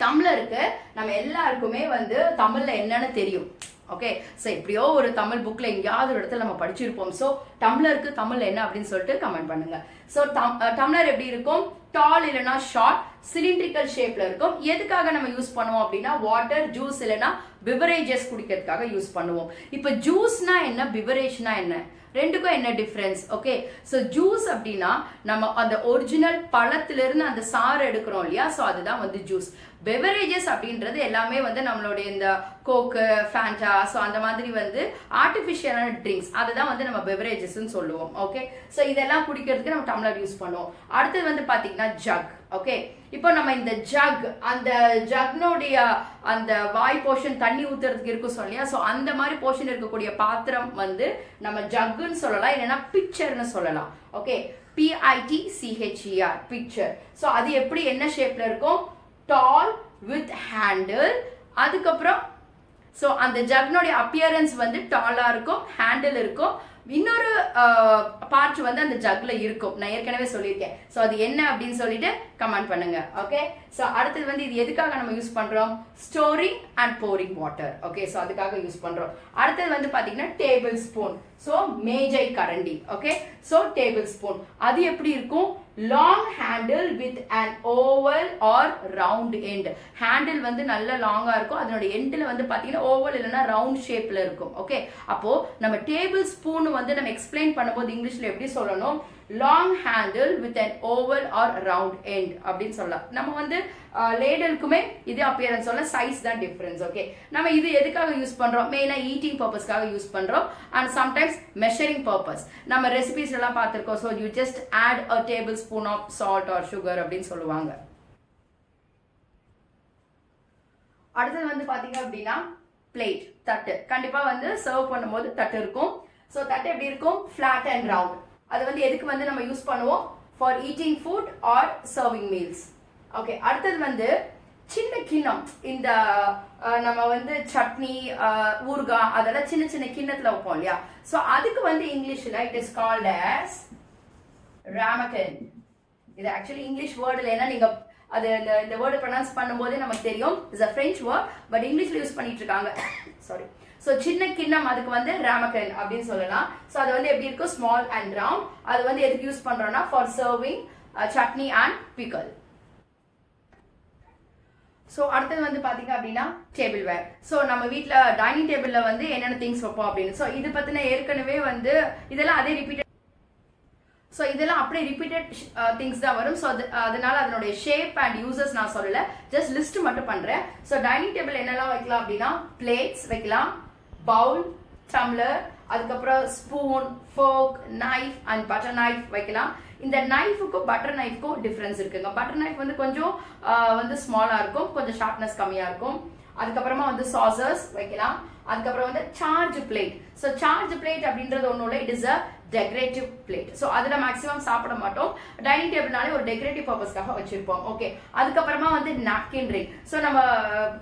டம்ளருக்கு நம்ம எல்லாருக்குமே வந்து தமிழ்ல என்னன்னு தெரியும். ஓகே, சோ எப்படியோ ஒரு தமிழ் புக்ல எங்கேயாவது ஒரு இடத்துல நம்ம படிச்சிருப்போம். சோ டம்ளருக்கு தமிழ்ல என்ன அப்படின்னு சொல்லிட்டு கமெண்ட் பண்ணுங்க. சோ டம்ளர் எப்படி இருக்கும்? டால் இல்லைன்னா ஷார்ட், சிலிண்ட்ரிக்கல் ஷேப்ல இருக்கும். எதுக்காக நம்ம யூஸ் பண்ணுவோம் அப்படின்னா வாட்டர், ஜூஸ் இல்லைன்னா பிவரேஜஸ் குடிக்கிறதுக்காக யூஸ் பண்ணுவோம். இப்ப ஜூஸ்னா என்ன, பிவரேஜ்னா என்ன, ரெண்டுக்கும் என்ன டிஃபரன்ஸ்? ஓகே, ஸோ ஜூஸ் அப்படின்னா நம்ம அந்த ஒரிஜினல் பழத்திலிருந்து அந்த சாறு எடுக்கிறோம் இல்லையா, ஸோ அதுதான் வந்து ஜூஸ். பெவரேஜஸ் அப்படின்றது எல்லாமே வந்து நம்மளுடைய இந்த கோக்கு, ஃபேண்டா, ஸோ அந்த மாதிரி வந்து ஆர்டிஃபிஷியலான ட்ரிங்க்ஸ், அதுதான் வந்து நம்ம பெவரேஜஸ்ன்னு சொல்லுவோம். ஓகே, ஸோ இதெல்லாம் குடிக்கிறதுக்கு நம்ம டம்ளர் யூஸ் பண்ணுவோம். அடுத்தது வந்து பார்த்தீங்கன்னா ஜக். ஓகே, இப்போ நம்ம இந்த ஜக், அந்த ஜக்னுடைய அந்த வாய் போர்ஷன் தண்ணி ஊத்துறதுக்கு இருக்கும் சொல்லியா, ஸோ அந்த மாதிரி போர்ஷன் இருக்கக்கூடிய பாத்திரம் வந்து நம்ம ஜக்குன்னு சொல்லலாம், இல்லைன்னா பிக்சர்னு சொல்லலாம். Okay, PITCHER, picture. ஸோ அது எப்படி என்ன ஷேப்ல இருக்கும்? டால் வித் ஹேண்டில். அதுக்கப்புறம் ஸோ அந்த ஜக்னுடைய அப்பியரன்ஸ் வந்து டாலா இருக்கும், ஹேண்டில் இருக்கும், இன்னொரு பார்ட் வந்து அந்த ஜக்ல இருக்கும். நான் ஏற்கனவே சொல்லியிருக்கேன். ஸோ அது என்ன அப்படின்னு சொல்லிட்டு கமெண்ட் பண்ணுங்க. ஓகே, ஸோ அடுத்தது வந்து இது எதுக்காக நம்ம யூஸ் பண்றோம்? Storing and boring water. Okay, so அதுக்காக யூஸ் பண்றோம். அடுத்தது வந்து பாத்தீங்கன்னா டேபிள் ஸ்பூன். ஸோ மேஜை கரண்டி. ஓகே, ஸோ டேபிள் ஸ்பூன் அது எப்படி இருக்கும்? Long handle with an oval or round end. Handle வந்து நல்ல லாங்கா இருக்கும், அதனோட எண்டில் வந்து பாத்தீங்கன்னா ஓவல் இல்லைன்னா ரவுண்ட் ஷேப்ல இருக்கும். ஓகே, அப்போ நம்ம டேபிள் ஸ்பூன் வந்து நம்ம எக்ஸ்பிளைன் பண்ணும்போது இங்கிலீஷ்ல எப்படி சொல்லணும்? Long handle with an oval or round end அப்படின்னு சொல்லலாம். நம்ம வந்து லேடலுக்குமே இது அப்பியரன்ஸ் சொல்ல, சைஸ் தான் டிஃபரன்ஸ். ஓகே, நம்ம இது எதுக்காக யூஸ் பண்றோம்? மெயினா ஈட்டிங் பர்பஸ்க்காக யூஸ் பண்றோம் அண்ட் சம்டைம்ஸ் மெஷரிங் பர்பஸ். நம்ம ரெசிபிஸ் எல்லாம் பார்த்திருக்கோம். So you just add a tablespoon of salt or sugar அப்படின்னு சொல்லுவாங்க. அடுத்தது வந்து பாத்தீங்க அப்படின்னா பிளேட், தட்டு. கண்டிப்பா வந்து சர்வ் பண்ணும்போது தட்டு இருக்கும். ஸோ தட்டு எப்படி இருக்கும்? Flat and round. அது வந்து எதுக்கு வந்து நம்ம யூஸ் பண்ணுவோம்? For eating food are serving meals. Okay, அடுத்தது வந்து சின்ன கிண்ணம். இந்த நம்ம வந்து சட்னி, ஊறுகாய் அதெல்லாம் சின்ன சின்ன கிண்ணத்துல வைப்போம் இல்லையா, ஸோ அதுக்கு வந்து இங்கிலீஷ்ல இட் இஸ் கால்ட் as ராமகன். இது ஆக்சுவலி இங்கிலீஷ் வேர்டு, ஏன்னா நீங்க அது இந்த வேர்டு ப்ரொனவுன்ஸ் பண்ணும்போதே நமக்கு தெரியும் it's a French word, but இங்கிலீஷ்ல யூஸ் பண்ணிட்டு இருக்காங்க. சாரி. ஸோ சின்ன கிண்ணம் அதுக்கு வந்து ராமகன் அப்படின்னு சொல்லலாம். ஸோ அது வந்து எப்படி இருக்கும்? Small and round. அது வந்து எதுக்கு யூஸ் பண்றோம்னா for serving chutney and pickle. So அடுத்தது வந்து பாத்தீங்க அப்படின்னா டேபிள் வேர். ஸோ நம்ம வீட்டில் டைனிங் டேபிள்ல வந்து என்னென்ன திங்ஸ் வைப்போம் அப்படின்னு. ஸோ இது பத்தின ஏற்கனவே வந்து இதெல்லாம் அதே ரிப்பீட்டட். ஸோ இதெல்லாம் அப்படியே ரிப்பீட்டட் திங்ஸ் தான் வரும். ஸோ அதனால அதனுடைய ஷேப் அண்ட் யூசஸ் நான் சொல்லல, ஜஸ்ட் லிஸ்ட் மட்டும் பண்றேன். ஸோ டைனிங் டேபிள் என்னெல்லாம் வைக்கலாம் அப்படின்னா பிளேட்ஸ் வைக்கலாம், பவுல், டம்ளர், அதுக்கப்புறம் spoon, fork, knife and butter knife வைக்கலாம். இந்த நைஃபுக்கும் பட்டர் நைஃப்க்கும் டிஃபரன்ஸ் இருக்குங்க. பட்டர் நைஃப் வந்து கொஞ்சம் வந்து ஸ்மாலா இருக்கும், கொஞ்சம் ஷார்ப்னஸ் கம்மியா இருக்கும். அதுக்கப்புறமா வந்து சாசர்ஸ் வைக்கலாம். அதுக்கப்புறம் வந்து charge plate. So charge plate அப்படின்றது ஒன்றும் இல்லை, it is a decorative plate. So அதில் மேக்ஸிமம் சாப்பிட மாட்டோம், டைனிங் டேபிள்னாலே ஒரு டெக்கரேட்டிவ் பர்பஸ்க்காக வச்சிருப்போம். ஓகே, அதுக்கப்புறமா வந்து நாப்கின் ரிங். ஸோ நம்ம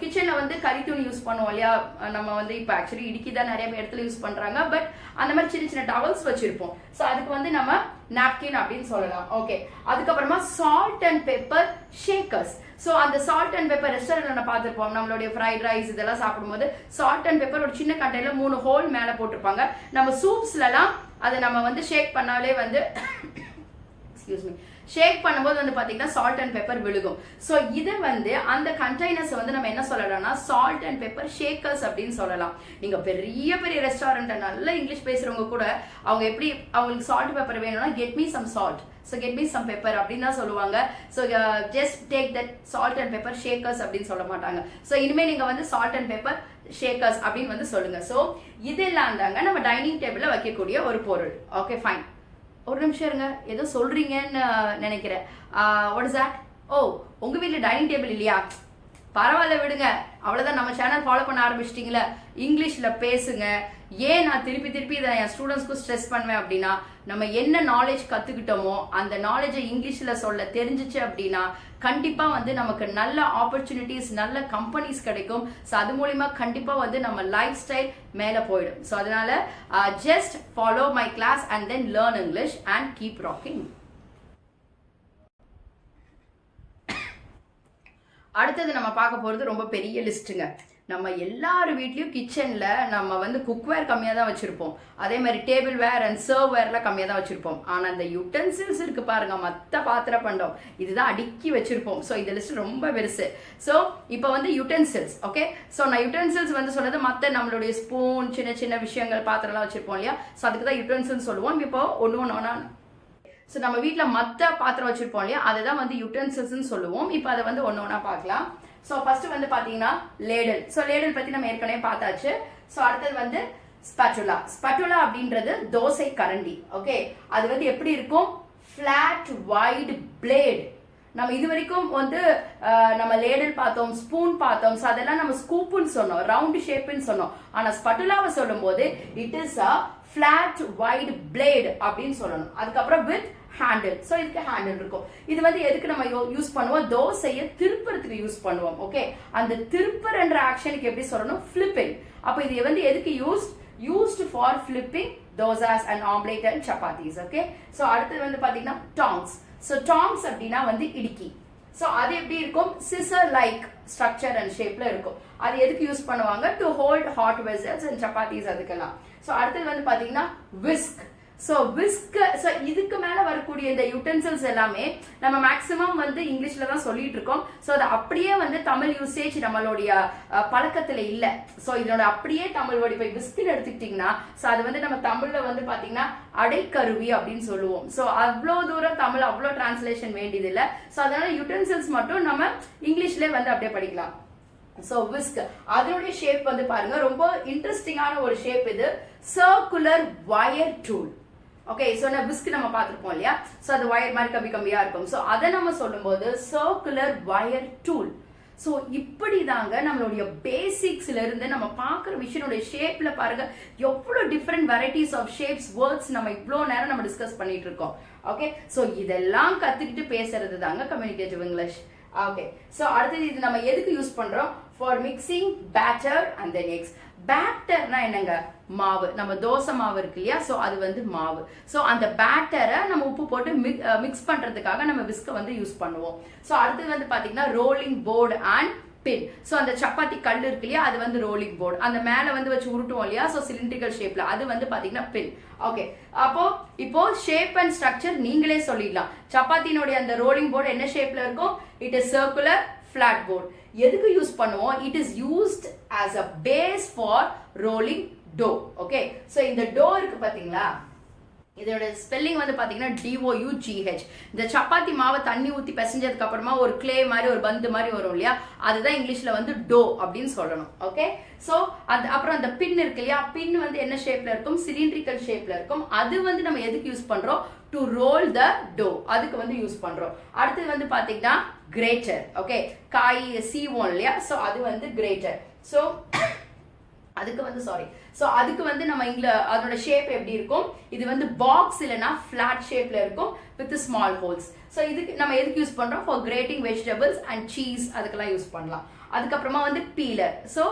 கிச்சனில் வந்து கரித்துணி யூஸ் பண்ணுவோம் இல்லையா, நம்ம வந்து இப்போ ஆக்சுவலி இடுக்கி தான் நிறைய இடத்துல யூஸ் பண்ணுறாங்க, பட் அந்த மாதிரி சின்ன சின்ன டவல்ஸ் வச்சிருப்போம். ஸோ அதுக்கு வந்து நம்ம நாப்கின் அப்படின்னு சொல்லலாம். ஓகே, அதுக்கப்புறமா salt and pepper Shakers. So அந்த சால்ட் அண்ட் பெப்பர் ரெஸ்டாரண்ட்ல நான் பார்த்துருப்போம், நம்மளுடைய ஃப்ரைட் ரைஸ் இதெல்லாம் சாப்பிடும்போது சால்ட் அண்ட் பெப்பர் ஒரு சின்ன கண்டையில 3 ஹோல் மேலே போட்டிருப்பாங்க. நம்ம சூப்ஸ்லாம் அதை நம்ம வந்து ஷேக் பண்ணாலே வந்து எக்ஸ்கியூஸ் மீ ஷேக் பண்ணும்போது வந்து பாத்தீங்கன்னா சால்ட் அண்ட் பெப்பர் விழுகும். ஸோ இதை வந்து அந்த கண்டெய்னர்ஸ் வந்து நம்ம என்ன சொல்லலாம்னா சால்ட் அண்ட் பெப்பர் ஷேக்கர்ஸ் அப்படின்னு சொல்லலாம். நீங்க பெரிய பெரிய ரெஸ்டாரண்ட் நல்ல இங்கிலீஷ் பேசுறவங்க கூட அவங்க எப்படி அவங்களுக்கு சால்ட் பெப்பர் வேணும்னா get me some salt, so get me some pepper அப்படின்னு தான் சொல்லுவாங்க. So just take that salt and pepper shakers அப்படின்னு சொல்ல மாட்டாங்க. ஸோ இனிமேல் நீங்கள் வந்து சால்ட் அண்ட் பெப்பர் ஷேக்கர்ஸ் அப்படின்னு வந்து சொல்லுங்க. ஸோ இதெல்லாம் தாங்க நம்ம டைனிங் டேபிளில் வைக்கக்கூடிய ஒரு பொருள். ஓகே ஃபைன், ஒரு நிமிஷம் இருங்க, ஏதோ சொல்றீங்கன்னு நினைக்கிறேன். What is that? ஓ, உங்க வீட்டில் டைனிங் டேபிள் இல்லையா? பரவாயில்ல விடுங்க, அவ்வளோதான். நம்ம சேனல் ஃபாலோ பண்ண ஆரம்பிச்சிட்டிங்களே, இங்கிலீஷில் பேசுங்க. ஏன் நான் திருப்பி திருப்பி இதை என் ஸ்டூடெண்ட்ஸ்க்கு ஸ்ட்ரெஸ் பண்ணுவேன் அப்படின்னா, நம்ம என்ன நாலேஜ் கற்றுக்கிட்டோமோ அந்த நாலேஜை இங்கிலீஷில் சொல்ல தெரிஞ்சிச்சு அப்படின்னா கண்டிப்பாக வந்து நமக்கு நல்ல ஆப்பர்ச்சுனிட்டிஸ், நல்ல கம்பெனிஸ் கிடைக்கும். ஸோ அது மூலிமா கண்டிப்பாக வந்து நம்ம லைஃப் ஸ்டைல் மேலே போயிடும். ஸோ அதனால just follow my class and then learn English and keep rocking. அடுத்தது நம்ம பார்க்க போகிறது ரொம்ப பெரிய லிஸ்ட்டுங்க. நம்ம எல்லார் வீட்லேயும் கிச்சனில் நம்ம வந்து குக்வேர் கம்மியாக தான் வச்சுருப்போம். அதே மாதிரி டேபிள் வேர் அண்ட் சர்வ் வேர்லாம் கம்மியாக தான் வச்சுருப்போம். ஆனால் அந்த யுட்டென்சில்ஸ் இருக்குது பாருங்கள், மற்ற பாத்திர பண்டம் இதுதான் அடுக்கி வச்சுருப்போம். ஸோ இந்த லிஸ்ட் ரொம்ப பெருசு. ஸோ இப்போ வந்து யுட்டென்சில்ஸ், ஓகே. ஸோ நான் யுட்டென்சில்ஸ் வந்து சொன்னது மற்ற நம்மளுடைய ஸ்பூன், சின்ன சின்ன விஷயங்கள், பாத்திரம்லாம் வச்சுருப்போம் இல்லையா? ஸோ அதுக்கு தான் யுட்டென்சில்ஸ் சொல்லுவோம். இப்போ ஒன்று ஸோ நம்ம வீட்டில் மற்ற பாத்திரம் வச்சுருப்போம் இல்லையா, அதை தான் வந்து யுட்டென்சில்ஸ்ன்னு சொல்லுவோம். இப்போ அதை வந்து ஒன்று பார்க்கலாம். ஸோ ஃபர்ஸ்ட் வந்து பார்த்தீங்கன்னா லேடல். ஸோ லேடல் பற்றி நம்ம ஏற்கனவே பார்த்தாச்சு. ஸோ அடுத்தது வந்து ஸ்பேட்டுலா. ஸ்பேட்டுலா அப்படின்றது தோசை கரண்டி, ஓகே. அது வந்து எப்படி இருக்கும்? Flat wide blade. நம்ம இது வரைக்கும் வந்து நம்ம லேடல் பார்த்தோம், ஸ்பூன் பார்த்தோம். ஸோ அதெல்லாம் நம்ம ஸ்கூப்புன்னு சொன்னோம், ரவுண்ட் ஷேப்புன்னு சொன்னோம். ஆனால் ஸ்பட்டுலாவை சொல்லும் போது it is a flat wide blade அப்படின்னு சொல்லணும். அதுக்கப்புறம் வித் ஹேண்டில். ஸோ இதுக்கு ஹேண்டில் இருக்கும். இது வந்து எதுக்கு நம்ம யூஸ் பண்ணுவோம்? தோசையை திருப்புறதுக்கு யூஸ் பண்ணுவோம், ஓகே. அந்த திருப்புறன்ற ஆக்ஷனுக்கு எப்படி சொல்லணும்? ஃபிளிப்பிங். அப்போ இது வந்து எதுக்கு used for flipping dosas and omelette and chapatis, okay. So அடுத்தது வந்து பார்த்தீங்கன்னா டாங்ஸ். ஸோ டாங்ஸ் அப்படின்னா வந்து இடுக்கி. ஸோ அது எப்படி இருக்கும்? சிசர் லைக் ஸ்ட்ரக்சர் அண்ட் ஷேப்ல இருக்கும். அது எதுக்கு யூஸ் பண்ணுவாங்க? To hold hot vessels and chapatis அதுக்கெல்லாம். ஸோ அடுத்தது வந்து பார்த்தீங்கன்னா விஸ்க். So whisk. ஸோ இதுக்கு மேலே வரக்கூடிய இந்த யூட்டென்சில்ஸ் எல்லாமே நம்ம மேக்ஸிமம் வந்து இங்கிலீஷில் தான் சொல்லிட்டு இருக்கோம். ஸோ அது அப்படியே வந்து தமிழ் யூசேஜ் நம்மளுடைய பழக்கத்தில் இல்லை. ஸோ இதோட அப்படியே தமிழ் வேர்டு இப்போ விஸ்க்னு எடுத்துக்கிட்டிங்கன்னா, ஸோ அது வந்து நம்ம தமிழில் வந்து பார்த்தீங்கன்னா அடைக்கருவி அப்படின்னு சொல்லுவோம். ஸோ அவ்வளோ தூரம் தமிழ் அவ்வளோ டிரான்ஸ்லேஷன் வேண்டியதில்லை. ஸோ அதனால யூட்டென்சில்ஸ் மட்டும் நம்ம இங்கிலீஷ்லேயே வந்து அப்படியே படிக்கலாம். ஸோ விஸ்க் அதனுடைய ஷேப் வந்து பாருங்க, ரொம்ப இன்ட்ரெஸ்டிங்கான ஒரு ஷேப். இது circular wire tool, okay. So நான் விஸ்க் நம்ம பார்த்துருப்போம் இல்லையா? ஸோ அது வயர் மாதிரி கம்மியா இருக்கும். ஸோ அதை நம்ம சொல்லும்போது சர்க்குலர் வயர் டூல். ஸோ இப்படி தாங்க நம்மளுடைய பேசிக்ஸ்ல இருந்து நம்ம பார்க்குற விஷயனுடைய ஷேப்ல பாருங்க எவ்வளோ different varieties of shapes, words நம்ம இவ்வளோ நேரம் நம்ம டிஸ்கஸ் பண்ணிட்டு இருக்கோம், ஓகே. ஸோ இதெல்லாம் கத்துக்கிட்டு பேசுறது தாங்க கம்யூனிகேட்டிவ் இங்கிலீஷ், ஓகே. ஸோ அடுத்தது இது நம்ம எதுக்கு யூஸ் பண்றோம்? For mixing batter and then eggs. பேட்டர்னா என்னங்க? மாவு. நம்ம தோசை மாவு இருக்கு இல்லையா? ஸோ அது வந்து மாவு. ஸோ அந்த பேட்டரை நம்ம உப்பு போட்டு மிக்ஸ் பண்றதுக்காக நம்ம விஸ்கை வந்து யூஸ் பண்ணுவோம். ஸோ அடுத்தது வந்து பாத்தீங்கன்னா rolling board and pin. So அந்த சப்பாத்தி கல் இருக்கு இல்லையா, அது வந்து ரோலிங் போர்டு. அந்த மேல வந்து வச்சு உருட்டுவோம் இல்லையா, ஸோ சிலிண்ட்ரிக்கல் ஷேப்ல, அது வந்து பாத்தீங்கன்னா பின், ஓகே. அப்போ இப்போ ஷேப் அண்ட் ஸ்ட்ரக்சர் நீங்களே சொல்லிடலாம். சப்பாத்தினுடைய அந்த ரோலிங் போர்டு என்ன ஷேப்ல இருக்கும்? It is circular flat board. எதுக்கு யூஸ் பண்ணுவோம்? It is used as a base for rolling dough, okay. So இந்த டோ இருக்கு பாத்தீங்களா, இதோட ஸ்பெல்லிங் வந்து பாத்தீங்கன்னா DOUGH. இந்த சப்பாத்தி மாவை தண்ணி ஊற்றி பிசைஞ்சதுக்கு அப்புறமா ஒரு கிளே மாதிரி ஒரு பந்து மாதிரி வரும் இல்லையா, அதுதான் இங்கிலீஷ்ல வந்து டோ அப்படின்னு சொல்லணும், ஓகே. ஸோ அது அப்புறம் அந்த பின் இருக்கு இல்லையா, பின் வந்து என்ன ஷேப்ல இருக்கும்? சிலிண்ட்ரிக்கல் ஷேப்ல இருக்கும். அது வந்து நம்ம எதுக்கு யூஸ் பண்றோம்? டு ரோல் த டோ, அதுக்கு வந்து யூஸ் பண்றோம். அடுத்தது வந்து பாத்தீங்கன்னா கிரேட்டர், ஓகே. காய் சீவோம் இல்லையா, ஸோ அது வந்து கிரேட்டர். ஸோ அதுக்கு வந்து அதுக்கு வந்து நம்ம அதோட ஷேப் எப்படி இருக்கும்? இது வந்து பாக்ஸ் இல்லைன்னா ஃபிளாட் ஷேப்ல இருக்கும் வித் ஸ்மால் ஹோல்ஸ். ஸோ இதுக்கு நம்ம எதுக்கு யூஸ் பண்றோம்? For grating vegetables and cheese, அதுக்கெல்லாம் யூஸ் பண்ணலாம். அதுக்கப்புறமா வந்து பீலர். ஸோ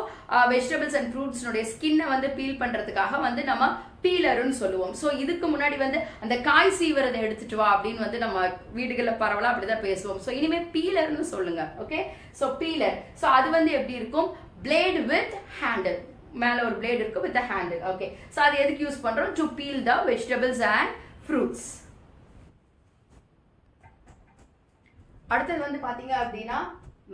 வெஜிடபிள்ஸ் அண்ட் ஃப்ரூட்ஸ்னுடைய ஸ்கின்னை வந்து பீல் பண்றதுக்காக வந்து நம்ம பீலர்னு சொல்லுவோம். ஸோ இதுக்கு முன்னாடி வந்து அந்த காய் சீவரதை எடுத்துட்டு வா அப்படின்னு வந்து நம்ம வீடுகளில் பரவலாக அப்படிதான் பேசுவோம். ஸோ இனிமே பீலர்னு சொல்லுங்க, ஓகே. So peeler. ஸோ அது வந்து எப்படி இருக்கும்? Blade with handle. மேல ஒரு பிளேட் இருக்கு வித் ஹேண்டில், ஓகே. ஸோ அது எதுக்கு யூஸ் பண்றோம்? To peel the vegetables and fruits. அடுத்தது வந்து பாத்தீங்க அப்படின்னா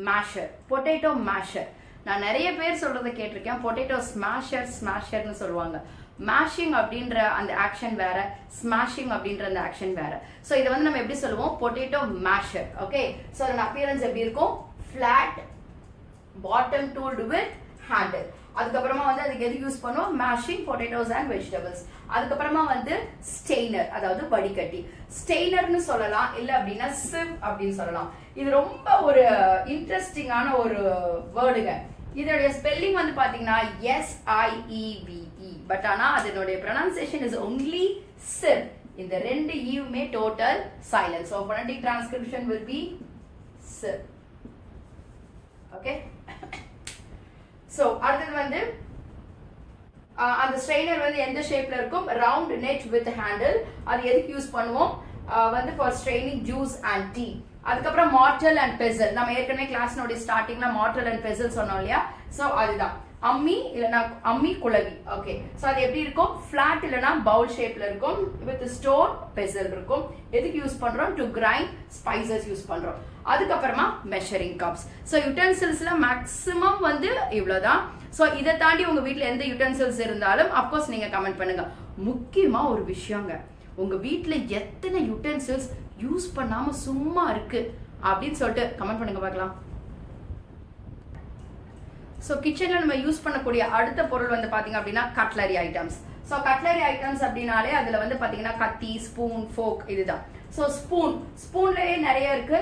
மேஷர், பொட்டேட்டோ மேஷர். நான் நிறைய பேர் சொல்றதை கேட்டிருக்கேன், பொட்டேட்டோ ஸ்மாஷர்னு சொல்லுவாங்க. மேஷிங் அப்படின்ற அந்த ஆக்ஷன் வேற, ஸ்மாஷிங் அப்படின்ற அந்த ஆக்ஷன் வேற. ஸோ இதை வந்து நம்ம எப்படி சொல்லுவோம், பொட்டேட்டோ மேஷர். ஓகே, ஸோ அதோட அப்பியரன்ஸ் எப்படி இருக்கும், ஃபிளாட் பாட்டம் டூல்டு வித் ஹேண்டில். அதுக்கப்புறமா வந்து அதுக்கு எது யூஸ் பண்ணுவோம், மேஷிங் பொட்டேட்டோஸ் அண்ட் வெஜிடபிள்ஸ். அதுக்கப்புறமா வந்து ஸ்டெய்னர், அதாவது வடிகட்டி. ஸ்டெய்னர்னு சொல்லலாம், இல்லை அப்படின்னா சிவ் அப்படின்னு சொல்லலாம். இது ரொம்ப ஒரு இன்ட்ரெஸ்டிங்கான ஒரு வேர்டுங்க. இதோடைய ஸ்பெல்லிங் வந்து பாத்தீங்கன்னா SIEVE, பட் ஆனா அதனுடைய ப்ரொனன்சியேஷன் இஸ் ஒன்லி சிவ். இந்த ரெண்டு ஈவுமே total silence. So phonetic transcription will be சிவ். ஓகே, ஸோ அடுத்தது வந்து அந்த ஸ்ட்ரெயினர் வந்து எந்த ஷேப்ல இருக்கும், ரவுண்ட் நெட் வித் ஹேண்டில். அது எதுக்கு யூஸ் பண்ணுவோம் வந்து for straining juice and tea. அதுக்கப்புறம் மார்டல் அண்ட் பெசல். நம்ம ஏற்கனவே கிளாஸ்னுடைய ஸ்டார்டிங்ல மார்டல் அண்ட் பெசல் சொன்னோம் இல்லையா, ஸோ அதுதான் அம்மி இல்லைனா அம்மி குளவி. ஓகே, ஸோ அது எப்படி இருக்கும், ஃபிளாட் இல்லைனா பவுல் ஷேப்ல இருக்கும், வித் ஸ்டோன் பெசல் இருக்கும். எதுக்கு யூஸ் பண்றோம், டு கிரைண்ட் ஸ்பைசஸ் யூஸ் பண்றோம். அதுக்கப்புறமா மெஷரிங் கப்ஸ். ஸோ யுட்டென்சில்ஸ்ல மேக்ஸிமம் வந்து இவ்வளவுதான். ஸோ இதை தாண்டி உங்க வீட்டில் எந்த யுட்டென்சில்ஸ் இருந்தாலும் அப்கோர்ஸ் நீங்க கமெண்ட் பண்ணுங்க. முக்கியமா ஒரு விஷயங்க, உங்க வீட்டில் எத்தனை யுட்டென்சில்ஸ் யூஸ் பண்ணாம சும்மா இருக்கு அப்படின்னு சொல்லிட்டு கமெண்ட் பண்ணுங்க பார்க்கலாம். ஸோ கிச்சன்ல நம்ம யூஸ் பண்ணக்கூடிய அடுத்த பொருள் வந்து பாத்தீங்க அப்படின்னா cutlery items. So cutlery items அப்படின்னாலே அதுல வந்து பாத்தீங்கன்னா கத்தி, ஸ்பூன், ஃபோக், இதுதான். ஸோ ஸ்பூன்லயே நிறைய இருக்கு,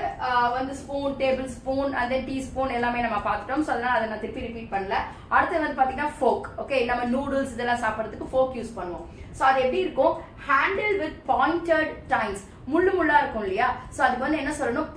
வந்து spoon, table spoon, and then tea spoon எல்லாமே நம்ம பார்த்துட்டோம். ஸோ அதனால அதை நான் திருப்பி ரிப்பீட் பண்ணல. அடுத்து வந்து பாத்தீங்கன்னா ஃபோக். ஓகே, நம்ம நூடுல்ஸ் இதெல்லாம் சாப்பிட்றதுக்கு ஃபோக் யூஸ் பண்ணுவோம். ஸோ அது எப்படி இருக்கும், ஹேண்டில் வித் பாயிண்டட் டைன்ஸ். முள்ளா இருக்கும் இல்லையா, ஸோ அதுக்கு வந்து என்ன சொல்லணும்,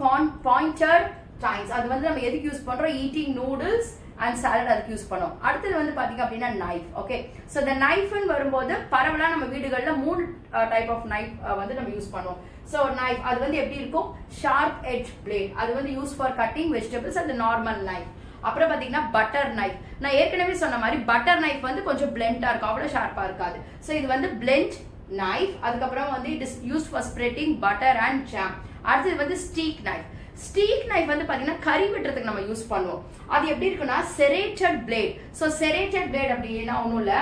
பாயிண்டட் டைன்ஸ். அது வந்து நம்ம எதுக்கு யூஸ் பண்றோம், ஈட்டிங் நூடுல்ஸ் அண்ட் சாலட் அதுக்கு யூஸ் பண்ணோம். அடுத்தது வந்து பாத்தீங்க அப்படின்னா நைஃப். ஓகே, ஸோ இந்த நைஃப்னு வரும்போது பரவலா நம்ம வீடுகள்ல 3 டைப் ஆஃப் நைஃப் வந்து நம்ம யூஸ் பண்ணுவோம். ஸோ நைஃப் அது வந்து எப்படி இருக்கும், ஷார்ப் எட்ஜ் பிளேட். அது வந்து யூஸ் ஃபார் கட்டிங் வெஜிடபிள்ஸ், அது நார்மல் நைஃப். அப்புறம் பாத்தீங்கன்னா பட்டர் நைஃப். நான் ஏற்கனவே சொன்ன மாதிரி பட்டர் நைஃப் வந்து கொஞ்சம் பிளெண்டா இருக்கும், அவ்வளவு ஷார்ப்பா இருக்காது. ஸோ இது வந்து பிளெண்ட் நைஃப். அதுக்கப்புறம் வந்து it is used for spreading butter and jam. அடுத்தது வந்து ஸ்டீக் நைஃப். ஸ்டீக் நைஃப் வந்து பாத்தீங்கன்னா கறி வெட்டுறதுக்கு நம்ம யூஸ் பண்ணுவோம். அது எப்படி இருக்குன்னா serrated blade. So serrated blade அப்படின்னா ஒன்றும் இல்லை,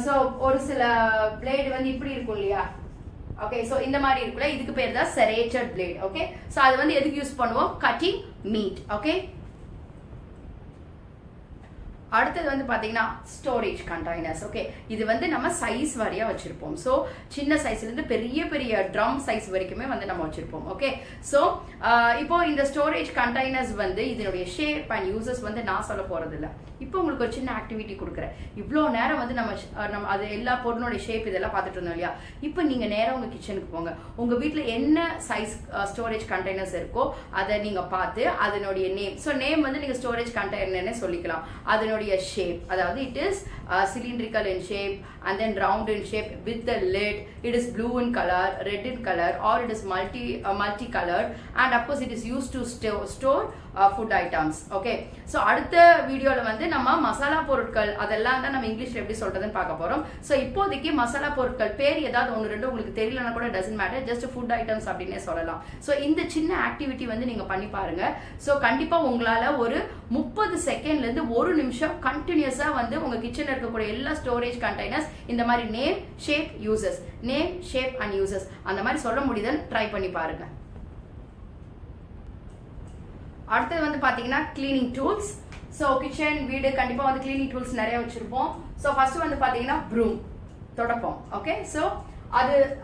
ஸோ ஒரு சில பிளேடு வந்து இப்படி இருக்கும் இல்லையா, ஓகே, ஸோ இந்த மாதிரி இருக்குல்ல, இதுக்கு பேர் தான் செரேட்டட் பிளேட். ஓகே, ஸோ அது வந்து எதுக்கு யூஸ் பண்ணுவோம், கட்டிங் மீட். ஓகே, அடுத்தது வந்து பாத்தீங்கன்னா ஸ்டோரேஜ் கண்டெய்னர்ஸ். ஓகே, இது வந்து நம்ம சைஸ் வாரியா வச்சிருப்போம். ஸோ சின்ன சைஸ்ல இருந்து பெரிய பெரிய ட்ரம் சைஸ் வரைக்குமே வந்து நம்ம வச்சிருப்போம். ஓகே, ஸோ இப்போ இந்த ஸ்டோரேஜ் கண்டெய்னர்ஸ் வந்து இதனுடைய ஷேப் அண்ட் யூசஸ் வந்து நான் சொல்ல போறது இல்லை. இப்போ உங்களுக்கு ஒரு சின்ன ஆக்டிவிட்டி கொடுக்குறேன். இவ்வளோ நேரம் வந்து நம்ம அது எல்லா பொருளுடைய ஷேப் இதெல்லாம் பார்த்துட்டு இருந்தோம் இல்லையா, இப்போ நீங்க நேரம் உங்க கிச்சனுக்கு போங்க. உங்க வீட்டில் என்ன சைஸ் ஸ்டோரேஜ் கண்டெய்னர்ஸ் இருக்கோ அதை நீங்க பார்த்து அதனுடைய நேம், ஸோ நேம் வந்து நீங்க ஸ்டோரேஜ் கண்டெய்னர்னே சொல்லிக்கலாம். அதனுடைய shape, அதாவது it is cylindrical in shape and then round in shape with the lid. It is blue in color, red in color, or it is multicolored, and of course it is used to store food items. Okay, so அடுத்த வீடியோல வந்து நம்ம மசாலா பொருட்கள் அதெல்லாம் தான் நம்ம இங்கிலீஷ்ல எப்படி சொல்றதுன்னு பார்க்க போறோம். ஸோ இப்போதைக்கு மசாலா பொருட்கள் பேர் ஏதாவது 1-2 உங்களுக்கு தெரியலன்னா கூட doesn't matter, just food items அப்படின்னே சொல்லலாம். ஸோ இந்த சின்ன ஆக்டிவிட்டி வந்து நீங்க பண்ணி பாருங்க. ஸோ கண்டிப்பா உங்களால ஒரு 30 செகண்ட்ல இருந்து 1 நிமிஷம் கண்டினியூஸா வந்து உங்க கிச்சன்ல இருக்கக்கூடிய எல்லா ஸ்டோரேஜ் கண்டெய்னர்ஸ் இந்த மாதிரி name, shape, uses, name, shape and uses அந்த மாதிரி சொல்ல முடியுதுன்னு ட்ரை பண்ணி பாருங்க. அடுத்தது வந்து பாத்தீங்கன்னா கிளீனிங் டூல்ஸ். ஸோ கிச்சன் வீடு கண்டிப்பா வந்து கிளீனிங் டூல்ஸ் நிறைய வச்சிருப்போம். ஸோ ஃபர்ஸ்ட் வந்து பாத்தீங்கன்னா ப்ரூம், தொடப்பம். ஓகே, ஸோ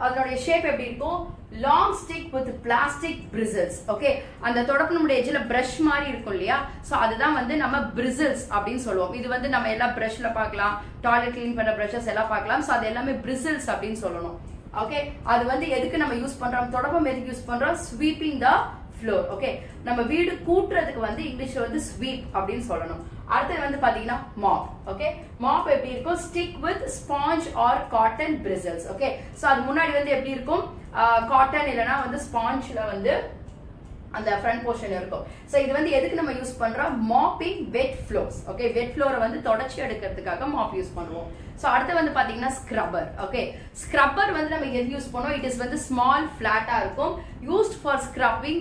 அதனுடைய ஷேப் எப்படி இருக்கும், long stick with plastic bristles. Okay, அந்த தொடப்பனுடைய எஜ்ல பிரஷ் மாதிரி இருக்கும் இல்லையா, ஸோ அதுதான் வந்து நம்ம பிரிசில்ஸ் அப்படின்னு சொல்லுவோம். இது வந்து நம்ம எல்லா பிரஷ்ல பார்க்கலாம், டாய்லெட் கிளீன் பண்ற பிரஷஸ் எல்லாம் பார்க்கலாம். ஸோ அது எல்லாமே பிரிசில்ஸ் அப்படின்னு சொல்லணும். ஓகே, அது வந்து எதுக்கு நம்ம யூஸ் பண்றோம், தொடப்பம் எதுக்கு யூஸ் பண்றோம், ஸ்வீப்பிங் த ஃப்ளோர். ஓகே, நம்ம வீடு கூட்டுறதுக்கு வந்து இங்கிலீஷ்ல வந்து ஸ்வீப் அப்படின்னு சொல்லணும். அடுத்து வந்து பாத்தீங்கன்னா மாப். ஓகே, மாப் எப்படி இருக்கும், stick with sponge or cotton bristles. Okay, so அது முன்னாடி வந்து எப்படி இருக்கும், காட்டன் இல்லனா வந்து ஸ்பாஞ்ச்ல வந்து அந்த ஃப்ரண்ட் போர்ஷன் இருக்கும். சோ இது வந்து எதுக்கு நம்ம யூஸ் பண்றோம், மாப்பிங் வெட் ஃப்ளோர்ஸ். ஓகே, வெட் ஃப்ளோரை வந்து தொடச்சி எடுக்கிறதுக்காக மாப் யூஸ் பண்ணுவோம். சோ அடுத்து வந்து பாத்தீங்கன்னா ஸ்க்ரப்பர். ஓகே, ஸ்க்ரப்பர் வந்து நம்ம எது யூஸ் பண்ணுவோம், இட் இஸ் வந்து ஸ்மால் ஃபிளாட்டா இருக்கும், used for scrubbing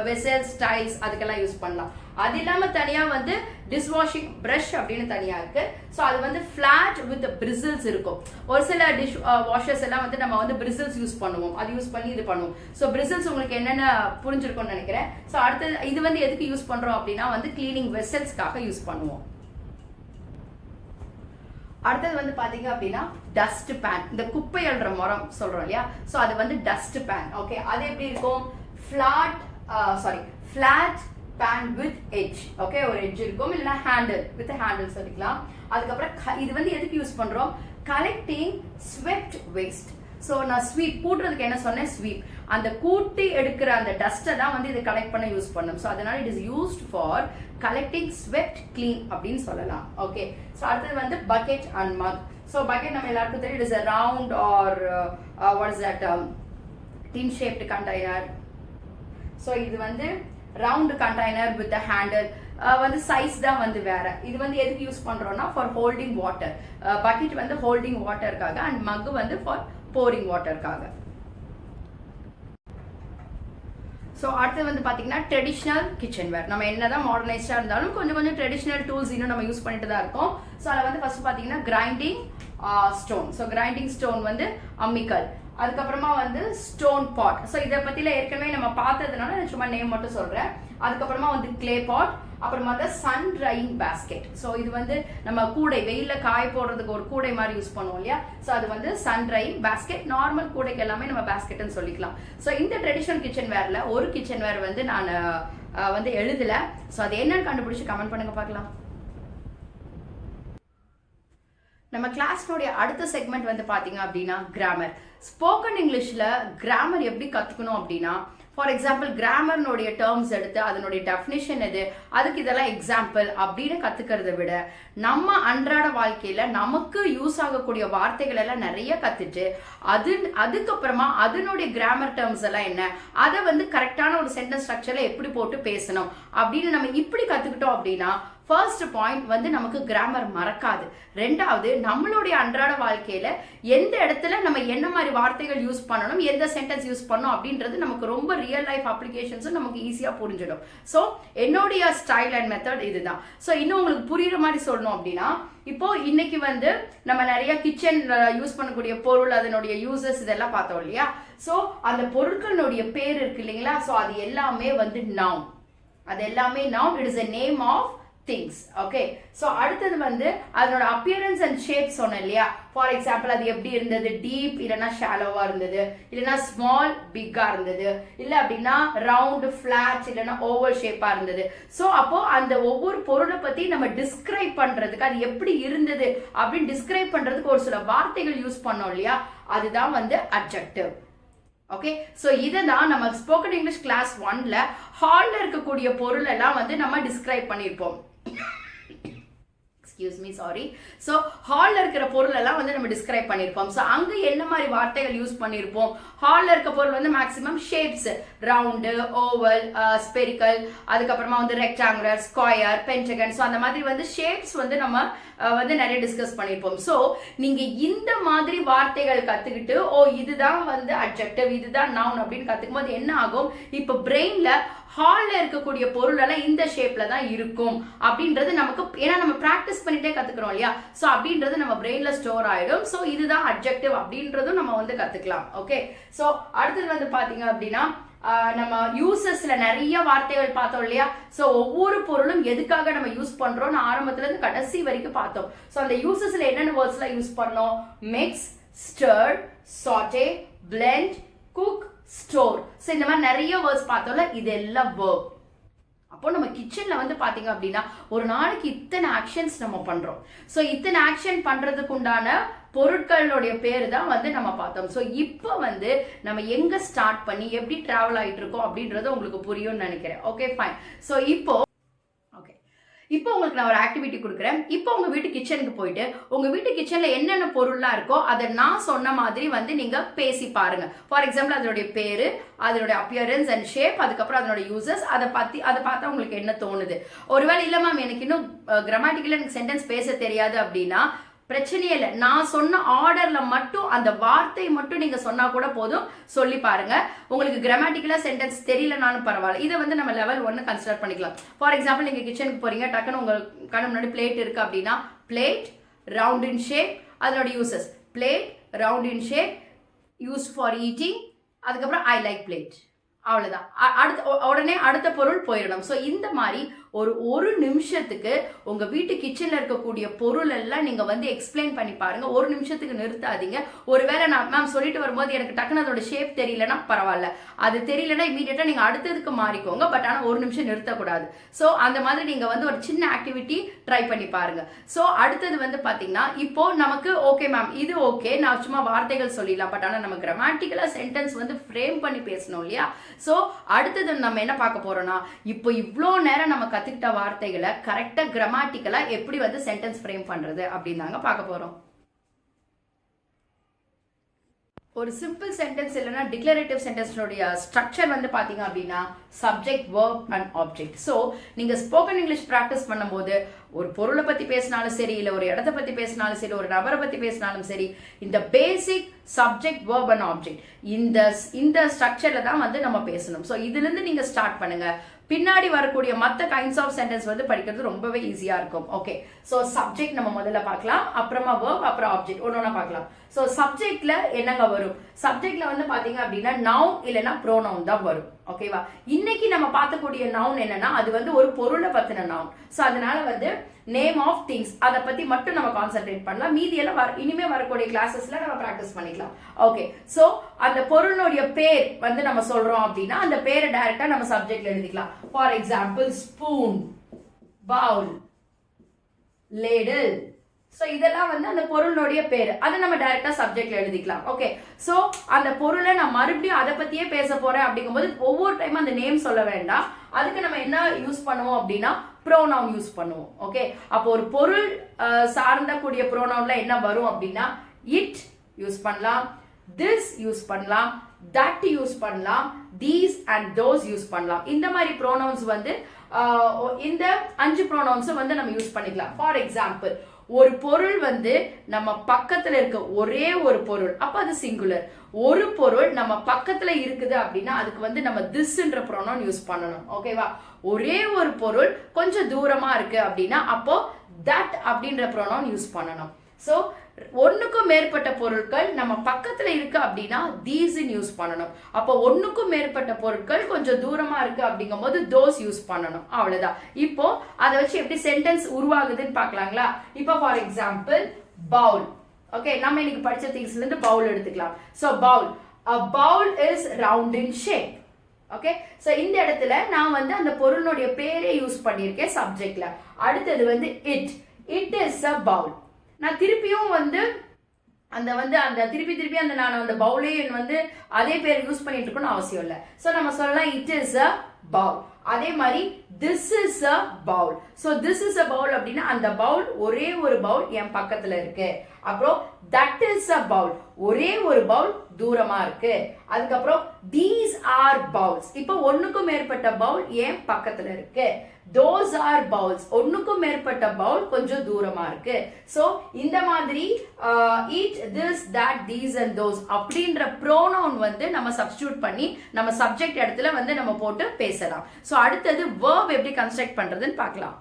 vessels tiles அதுக்கெல்லாம் யூஸ் பண்ணலாம். அது இல்லாமல் தனியாக வந்து டிஷ்வாஷிங் ப்ரஷ் அப்படின்னு தனியாக இருக்கு. ஸோ அது வந்து ஃபிளாட் வித் பிரிசில்ஸ் இருக்கும். ஒரு சில டிஷ் வாஷர்ஸ் எல்லாம் வந்து நம்ம வந்து பிரிசில்ஸ் யூஸ் பண்ணுவோம், அது யூஸ் பண்ணி இது பண்ணுவோம். ஸோ பிரிசில்ஸ் உங்களுக்கு என்னென்ன புரிஞ்சிருக்கும்னு நினைக்கிறேன். ஸோ அடுத்தது இது வந்து எதுக்கு யூஸ் பண்ணுறோம் அப்படின்னா வந்து கிளீனிங் வெசல்ஸ்க்காக யூஸ் பண்ணுவோம். அடுத்தது வந்து பாத்தீங்க அப்படின்னா டஸ்ட் பேன், இந்த குப்பை அள்ளுற மரம் சொல்றோம் இல்லையா, சோ அது வந்து டஸ்ட் பேன். ஓகே, அது எப்படி இருக்கும்? Flat pan with edge. Okay, ஒரு எட்ஜ் இருக்கும், இல்லைன்னா ஹேண்டில் வித் ஹேண்டில் சொல்லிக்கலாம். அதுக்கப்புறம் இது வந்து எதுக்கு யூஸ் பண்றோம்? Collecting swept waste. ஸோ நான் ஸ்வீப் கூட்டுறதுக்கு என்ன சொன்னேன்? ஸ்வீப். அந்த கூட்டி எடுக்கிற அந்த டஸ்ட்டை தான் வந்து இதை கலெக்ட் பண்ண யூஸ் பண்ணும். ஸோ அதனால it is used for collecting swept clean அப்படின்னு சொல்லலாம். ஓகே, ஸோ அடுத்தது வந்து bucket and mug. So bucket நம்ம எல்லாருக்கும் தெரியும், it is a round or what is that tin shaped container. So இது வந்து ரவுண்ட் கண்டெய்னர் வித் ஹேண்டில், வந்து சைஸ் தான் வந்து வேற. இது வந்து எதுக்கு யூஸ் பண்றோம்னா ஃபார் ஹோல்டிங் வாட்டர். பக்கெட் வந்து ஹோல்டிங் வாட்டருக்காக அண்ட் மக் வந்து ஃபார் போரிங் வாட்டருக்காக. ஸோ அடுத்து வந்து பார்த்தீங்கன்னா ட்ரெடிஷ்னல் கிச்சன் வேர். நம்ம என்னதான் மாடர்னைஸ்டாக இருந்தாலும் கொஞ்சம் கொஞ்சம் ட்ரெடிஷ்னல் டூல்ஸ் இன்னும் நம்ம யூஸ் பண்ணிட்டு தான் இருக்கோம். ஸோ அதில் வந்து ஃபர்ஸ்ட் பார்த்தீங்கன்னா grinding stone. So grinding stone வந்து அம்மிக்கல். அதுக்கப்புறமா வந்து ஸ்டோன் பாட். ஸோ இதை பற்றில ஏற்கனவே நம்ம பார்த்ததுனால நான் சும்மா நேம் மட்டும் சொல்கிறேன். அதுக்கப்புறமா வந்து கிளே பாட். அப்புறமா வந்து சன் ட்ரையிங் பேஸ்கெட். ஸோ இது வந்து நம்ம கூடை, வெயிலில் காய போடுறதுக்கு ஒரு கூடை மாதிரி யூஸ் பண்ணுவோம் இல்லையா, ஸோ அது வந்து சன் ட்ரையிங் பேஸ்கெட். நார்மல் கூடைக்கு எல்லாமே நம்ம பேஸ்கெட்னு சொல்லிக்கலாம். ஸோ இந்த ட்ரெடிஷனல் கிச்சன் வேர்ல ஒரு கிச்சன் வேர் வந்து நான் வந்து எழுதல. ஸோ அது என்னன்னு கண்டுபிடிச்சு கமெண்ட் பண்ணுங்க பார்க்கலாம். நம்ம கிளாஸ்னுடைய அடுத்த செக்மெண்ட் வந்து பாத்தீங்க அப்படின்னா கிராமர். ஸ்போக்கன் இங்கிலீஷ்ல கிராமர் எப்படி கத்துக்கணும் அப்படின்னா, ஃபார் எக்ஸாம்பிள் கிராமர்னுடைய டேர்ம்ஸ் எடுத்து அதனுடைய டெஃபினிஷன் எது, அதுக்கு இதெல்லாம் எக்ஸாம்பிள் அப்படின்னு கத்துக்கிறத விட நம்ம அன்றாட வாழ்க்கையில நமக்கு யூஸ் ஆகக்கூடிய வார்த்தைகள் எல்லாம் நிறைய கத்துட்டு அதுக்கப்புறமா அதனுடைய கிராமர் டேர்ம்ஸ் எல்லாம் என்ன, அதை வந்து கரெக்டான ஒரு சென்டென்ஸ் ஸ்ட்ரக்சர்ல எப்படி போட்டு பேசணும் அப்படின்னு நம்ம இப்படி கத்துக்கிட்டோம் அப்படின்னா ஃபர்ஸ்ட் பாயிண்ட் வந்து நமக்கு கிராமர் மறக்காது. ரெண்டாவது, நம்மளுடைய அன்றாட வாழ்க்கையில எந்த இடத்துல நம்ம என்ன மாதிரி வார்த்தைகள் யூஸ் பண்ணணும், எந்த சென்டென்ஸ் யூஸ் பண்ணணும் அப்படின்றது நமக்கு ரொம்ப ரியல் லைஃப் அப்ளிகேஷன்ஸும் நமக்கு ஈஸியா புரிஞ்சிடும். ஸோ என்னுடைய ஸ்டைல் அண்ட் மெத்தட் இதுதான். ஸோ இன்னும் உங்களுக்கு புரியுற மாதிரி சொல்லணும் அப்படின்னா, இப்போ இன்னைக்கு வந்து நம்ம நிறைய கிச்சன் யூஸ் பண்ணக்கூடிய பொருள், அதனுடைய யூசஸ் இதெல்லாம் பார்த்தோம் இல்லையா. ஸோ அந்த பொருட்களுடைய பேர் இருக்கு இல்லைங்களா, ஸோ அது எல்லாமே வந்து நவுன். அது எல்லாமே noun. It is a name of things. Okay, so அடுத்தது வந்து அதனோட appearance and shape சொன்னேன் இல்லையா. ஃபார் எக்ஸாம்பிள் அது எப்படி இருந்தது, டீப் இல்லைன்னா ஷாலோவா இருந்தது, இல்லைன்னா ஸ்மால் பிக்கா இருந்தது, இல்லை அப்படின்னா ரவுண்ட் ஃபிளாட் இல்லைன்னா ஓவல் ஷேப்பா இருந்தது. ஸோ அப்போ அந்த ஒவ்வொரு பொருளை பத்தி நம்ம டிஸ்கிரைப் பண்றதுக்கு அது எப்படி இருந்தது அப்படின்னு டிஸ்கிரைப் பண்றதுக்கு ஒரு சில வார்த்தைகள் யூஸ் பண்ணோம் இல்லையா, அதுதான் வந்து அட்ஜெக்டிவ். ஓகே, ஸோ இதை தான் நம்ம ஸ்போக்கன் இங்கிலீஷ் கிளாஸ் 1ல ஹால்ல இருக்கக்கூடிய பொருள் எல்லாம் வந்து நம்ம டிஸ்கிரைப் பண்ணியிருப்போம். Excuse me, sorry. ஸோ ஹாலில் இருக்கிற பொருள் எல்லாம் வந்து நம்ம டிஸ்கிரைப் பண்ணியிருப்போம். ஸோ அங்கே என்ன மாதிரி வார்த்தைகள் யூஸ் பண்ணியிருப்போம்? ஹாலில் இருக்க பொருள் வந்து maximum shapes, round, oval, spherical, அதுக்கப்புறமா வந்து ரெக்டாங்குலர், ஸ்கொயர், பென்டகன். ஸோ அந்த மாதிரி வந்து ஷேப்ஸ் வந்து நம்ம வந்து நிறைய டிஸ்கஸ் பண்ணியிருப்போம். ஸோ நீங்க இந்த மாதிரி வார்த்தைகள் கத்துக்கிட்டு இதுதான் வந்து அட்ஜெக்டிவ், இதுதான் நவுன் அப்படின்னு கத்துக்கும் போது என்ன ஆகும், இப்போ பிரெயின்ல ஹால்ல இருக்கக்கூடிய பொருள் எல்லாம் இந்த ஷேப்ல தான் இருக்கும் அப்படின்றது நமக்கு, ஏன்னா நம்ம பிராக்டிஸ் பண்ணிட்டே கத்துக்கிறோம் இல்லையா, சோ அப்படின்றது நம்ம பிரெயின்ல ஸ்டோர் ஆயிடும். சோ இதுதான் அட்ஜெக்டிவ் அப்படின்றதும் நம்ம வந்து கத்துக்கலாம். ஓகே, சோ அடுத்தது வந்து பாத்தீங்க அப்படின்னா நம்ம யூசஸ்ல நிறைய வார்த்தைகள் பார்த்தோம் இல்லையா. சோ ஒவ்வொரு பொருளும் எதுக்காக நம்ம யூஸ் பண்றோம்னு ஆரம்பத்துல இருந்து கடைசி வரைக்கும் பார்த்தோம். சோ அந்த யூசஸ்ல என்னென்ன வேர்ட்ஸ்லாம் யூஸ் பண்ணோம்? மிக்ஸ், ஸ்டர், சாட்டே, பிளெண்ட், குக், ஸ்டோர். சோ இந்த மாதிரி நிறைய வேர்ட்ஸ் பார்த்தோம்ல, இது எல்லாம் verb. அப்போ நம்ம கிச்சன்ல வந்து பாத்தீங்க அப்படின்னா ஒரு நாளைக்கு இத்தனை ஆக்ஷன்ஸ் நம்ம பண்றோம். சோ இத்தனை ஆக்ஷன் பண்றதுக்கு உண்டான பொருட்களுடைய பேரு தான் வந்து நம்ம பார்த்தோம். சோ இப்போ வந்து நம்ம எங்க ஸ்டார்ட் பண்ணி எப்படி டிராவல் ஆயிட்டு இருக்கோம் அப்படின்றது உங்களுக்கு புரியும்னு நினைக்கிறேன். Okay, fine. சோ இப்போ உங்களுக்கு நான் ஒரு ஆக்டிவிட்டி கொடுக்குறேன். இப்போ உங்க வீட்டு கிச்சனுக்கு போயிட்டு உங்க வீட்டு கிச்சன்ல என்னென்ன பொருள்லாம் இருக்கோ அதை நான் சொன்ன மாதிரி வந்து நீங்க பேசி பாருங்க. ஃபார் எக்ஸாம்பிள் அதனுடைய பேரு, அதனுடைய அப்பியரன்ஸ் அண்ட் ஷேப், அதுக்கப்புறம் அதனோட யூசஸ், அதை பார்த்தா உங்களுக்கு என்ன தோணுது. ஒருவேளை இல்ல மேம் எனக்கு இன்னும் கிராமட்டிக்கலா எனக்கு சென்டென்ஸ் பேச தெரியாது அப்படின்னா பிரச்சனையே இல்லை. நான் சொன்ன ஆர்டர்ல மட்டும் அந்த வார்த்தை மட்டும் நீங்க சொன்னா கூட போதும், சொல்லி பாருங்க. உங்களுக்கு கிராமட்டிக்கலா சென்டென்ஸ் தெரியலனாலும் பரவாயில்ல, இதை வந்து நம்ம லெவல் 1 கன்சிடர் பண்ணிக்கலாம். ஃபார் எக்ஸாம்பிள், நீங்க கிச்சனுக்கு போறீங்க, டக்குன்னு உங்க கண்ணு முன்னாடி பிளேட் இருக்கு அப்படின்னா, பிளேட் ரவுண்ட் இன் ஷேப், அதனோட uses plate round in shape, used for eating, அதுக்கப்புறம் ஐ லைக் பிளேட், அவ்வளவுதான். உடனே அடுத்த பொருள் போயிடணும். ஸோ இந்த மாதிரி ஒரு நிமிஷத்துக்கு உங்க வீட்டு கிச்சன்ல இருக்கக்கூடிய பொருள் எல்லாம் நீங்க வந்து எக்ஸ்பிளைன் பண்ணி பாருங்க. ஒரு நிமிஷத்துக்கு நிறுத்தாதீங்க. ஒருவேளை நான் மேம் சொல்லிட்டு வரும்போது எனக்கு டக்குனு அதோட ஷேப் தெரியலன்னா பரவாயில்ல, அது தெரியலன்னா இமீடியட்டா நீங்க அடுத்ததுக்கு மாறிக்கோங்க. பட் ஆனா ஒரு நிமிஷம் நிறுத்தக்கூடாது. ஸோ அந்த மாதிரி நீங்க வந்து ஒரு சின்ன ஆக்டிவிட்டி ட்ரை பண்ணி பாருங்க. ஸோ அடுத்தது வந்து பாத்தீங்கன்னா, இப்போ நமக்கு ஓகே மேம் இது ஓகே, நான் சும்மா வார்த்தைகள் சொல்லிடலாம். பட் ஆனா நம்ம கிராமட்டிக்கலா சென்டென்ஸ் வந்து ஃப்ரேம் பண்ணி பேசணும் இல்லையா? ஸோ அடுத்தது நம்ம என்ன பார்க்க போறோம்னா, இப்போ இவ்வளோ நேரம் நம்ம கத்துக்கிட்ட வார்த்தைகளை கரெக்டா கிராமட்டிக்கலா எப்படி வந்து சென்டென்ஸ் ஃப்ரேம் பண்றது அப்படின்னு தாங்க பார்க்க போறோம். ஒரு சிம்பிள் சென்டென்ஸ் இல்லைன்னா டிக்ளரேட்டிவ் சென்டென்ஸ்னுடைய ஸ்ட்ரக்சர் வந்து பாத்தீங்க அப்படின்னா subject, verb and object. So நீங்க ஸ்போக்கன் இங்கிலீஷ் ப்ராக்டிஸ் பண்ணும்போது ஒரு பொருளை பத்தி பேசினாலும் சரி, இல்லை ஒரு இடத்த பத்தி பேசினாலும் சரி, ஒரு நபரை பத்தி பேசினாலும் சரி, இந்த பேசிக் சப்ஜெக்ட், வெர்ப் அண்ட் ஆப்ஜெக்ட் இந்த ஸ்ட்ரக்சர்ல தான் வந்து நம்ம பேசணும். ஸோ இதுல இருந்து நீங்க ஸ்டார்ட் பண்ணுங்க. பின்னாடி வரக்கூடிய மற்ற கைண்ட்ஸ் ஆஃப் சென்டென்ஸ் வந்து படிக்கிறது ரொம்பவே ஈஸியா இருக்கும். ஓகே, ஸோ சப்ஜெக்ட் நம்ம முதல்ல பார்க்கலாம், அப்புறமா வெர்ப், அப்புறம் ஆப்ஜெக்ட் ஒன்னொன்னா பார்க்கலாம். ஸோ சப்ஜெக்ட்ல என்னங்க வரும்? சப்ஜெக்ட்ல வந்து பாத்தீங்க அப்படின்னா நவுன் இல்லைன்னா ப்ரோனவுன் தான் வரும். ஓகேவா? இன்னைக்கு நம்ம பார்க்கக்கூடிய நவுன் என்னன்னா, அது வந்து ஒரு பொருளை பத்தின நவுன். ஸோ அதனால வந்து நேம் ஆஃப் திங்ஸ் அதை பத்தி மட்டும் நம்ம கான்சென்ட்ரேட் பண்ணலாம். மீதி எல்லாம் இனிமே வரக்கூடிய கிளாஸஸ்ல நம்ம பிராக்டிஸ் பண்ணிக்கலாம். ஓகே, சோ அந்த பொருளுடைய பேர் வந்து நம்ம சொல்றோம் அப்படின்னா அந்த பேரை டைரக்டா நம்ம சப்ஜெக்ட்ல எழுதிக்கலாம். For example, spoon, bowl, ladle. So இதெல்லாம் வந்து அந்த பொருளுடைய பேரு, அதை நம்ம டைரக்டா சப்ஜெக்ட்ல எழுதிக்கலாம். ஓகே, சோ அந்த பொருளை நான் மறுபடியும் அதை பத்தியே பேச போறேன் அப்படிங்கும்போது ஒவ்வொரு டைம் அந்த நேம் சொல்ல வேண்டாம். அதுக்கு நம்ம என்ன யூஸ் பண்ணுவோம் அப்படின்னா ப்ரோனவுன் யூஸ் பண்ணுவோம். ஓகே, அப்போ ஒரு பொருள் சார்ந்த கூடிய ப்ரோனவுன்ல என்ன வரும் அப்படின்னா இட் யூஸ் பண்ணலாம், திஸ் யூஸ் பண்ணலாம், தட் யூஸ் பண்ணலாம், தீஸ் அண்ட் தோஸ் யூஸ் பண்ணலாம். இந்த மாதிரி ப்ரோனவுன்ஸ் வந்து இந்த 5 ப்ரோனவுன்ஸ் வந்து நம்ம யூஸ் பண்ணிக்கலாம். ஃபார் எக்ஸாம்பிள், ஒரு பொருள் வந்து நம்ம பக்கத்துல இருக்க ஒரே ஒரு பொருள், அப்ப அது சிங்குலர். ஒரு பொருள் நம்ம பக்கத்துல இருக்குது அப்படின்னா அதுக்கு வந்து நம்ம திஸ்ன்ற ப்ரோனவுன் யூஸ் பண்ணணும். ஓகேவா? ஒரே ஒரு பொருள் கொஞ்சம் தூரமா இருக்கு அப்படின்னா அப்போ தட் அப்படின்ற ப்ரோனவுன் யூஸ் பண்ணணும். சோ ஒண்ணுக்கும் மேற்பட்ட பொருட்கள் நம்ம பக்கத்துல இருக்கு அப்படின்னா தீஸ் யூஸ் பண்ணணும். அப்போ ஒண்ணுக்கும் மேற்பட்ட பொருட்கள் கொஞ்சம் தூரமா இருக்கு அப்படிங்கும் போது தோஸ் யூஸ் பண்ணணும். அவ்வளவுதான். இப்போ அதை வச்சு எப்படி சென்டென்ஸ் உருவாகுதுன்னு பாக்கலாங்களா? இப்போ ஃபார் எக்ஸாம்பிள், பவுல். ஓகே, நம்ம இன்னைக்கு படிச்ச திங்ஸ்ல இருந்து பவுல் எடுத்துக்கலாம். So bowl, a bowl is round in shape. Okay, so இந்த இடத்துல நான் வந்து அந்த பொருளுடைய பேரே யூஸ் பண்ணியிருக்கேன் சப்ஜெக்ட்ல. அடுத்தது வந்து it is a bowl. நான் திருப்பியும் வந்து அந்த திருப்பி அந்த நான் அந்த பவுலே வந்து அதே பேர் யூஸ் பண்ணிட்டு இருக்கணும்னு அவசியம் இல்லை. சோ நம்ம சொல்லலாம் it is a bowl. அதே மாதிரி this is a bowl. so this is a bowl அப்படின்னா அந்த பவுல் ஒரே ஒரு பவுல் என் பக்கத்துல இருக்கு. அப்புறம் that is a bowl, ஒரே ஒரு பவுல் தூரமா இருக்கு. அதுக்கப்புறம் these are bowls, இப்போ ஒண்ணுக்கும் மேற்பட்ட பவுல் என் பக்கத்துல இருக்கு. those are bowls, ஒண்ணுக்கும் மேற்பட்ட பவுல் கொஞ்சம் தூரமா இருக்கு. சோ இந்த மாதிரி eat, this, that, these and those அப்படின்ற ப்ரோனவுன் வந்து நம்ம சப்ஸ்டிடியூட் பண்ணி நம்ம சப்ஜெக்ட் இடத்துல வந்து நம்ம போட்டு பேசலாம். சோ அடுத்தது verb எப்படி கன்ஸ்ட்ரக்ட் பண்றதுன்னு பார்க்கலாம்.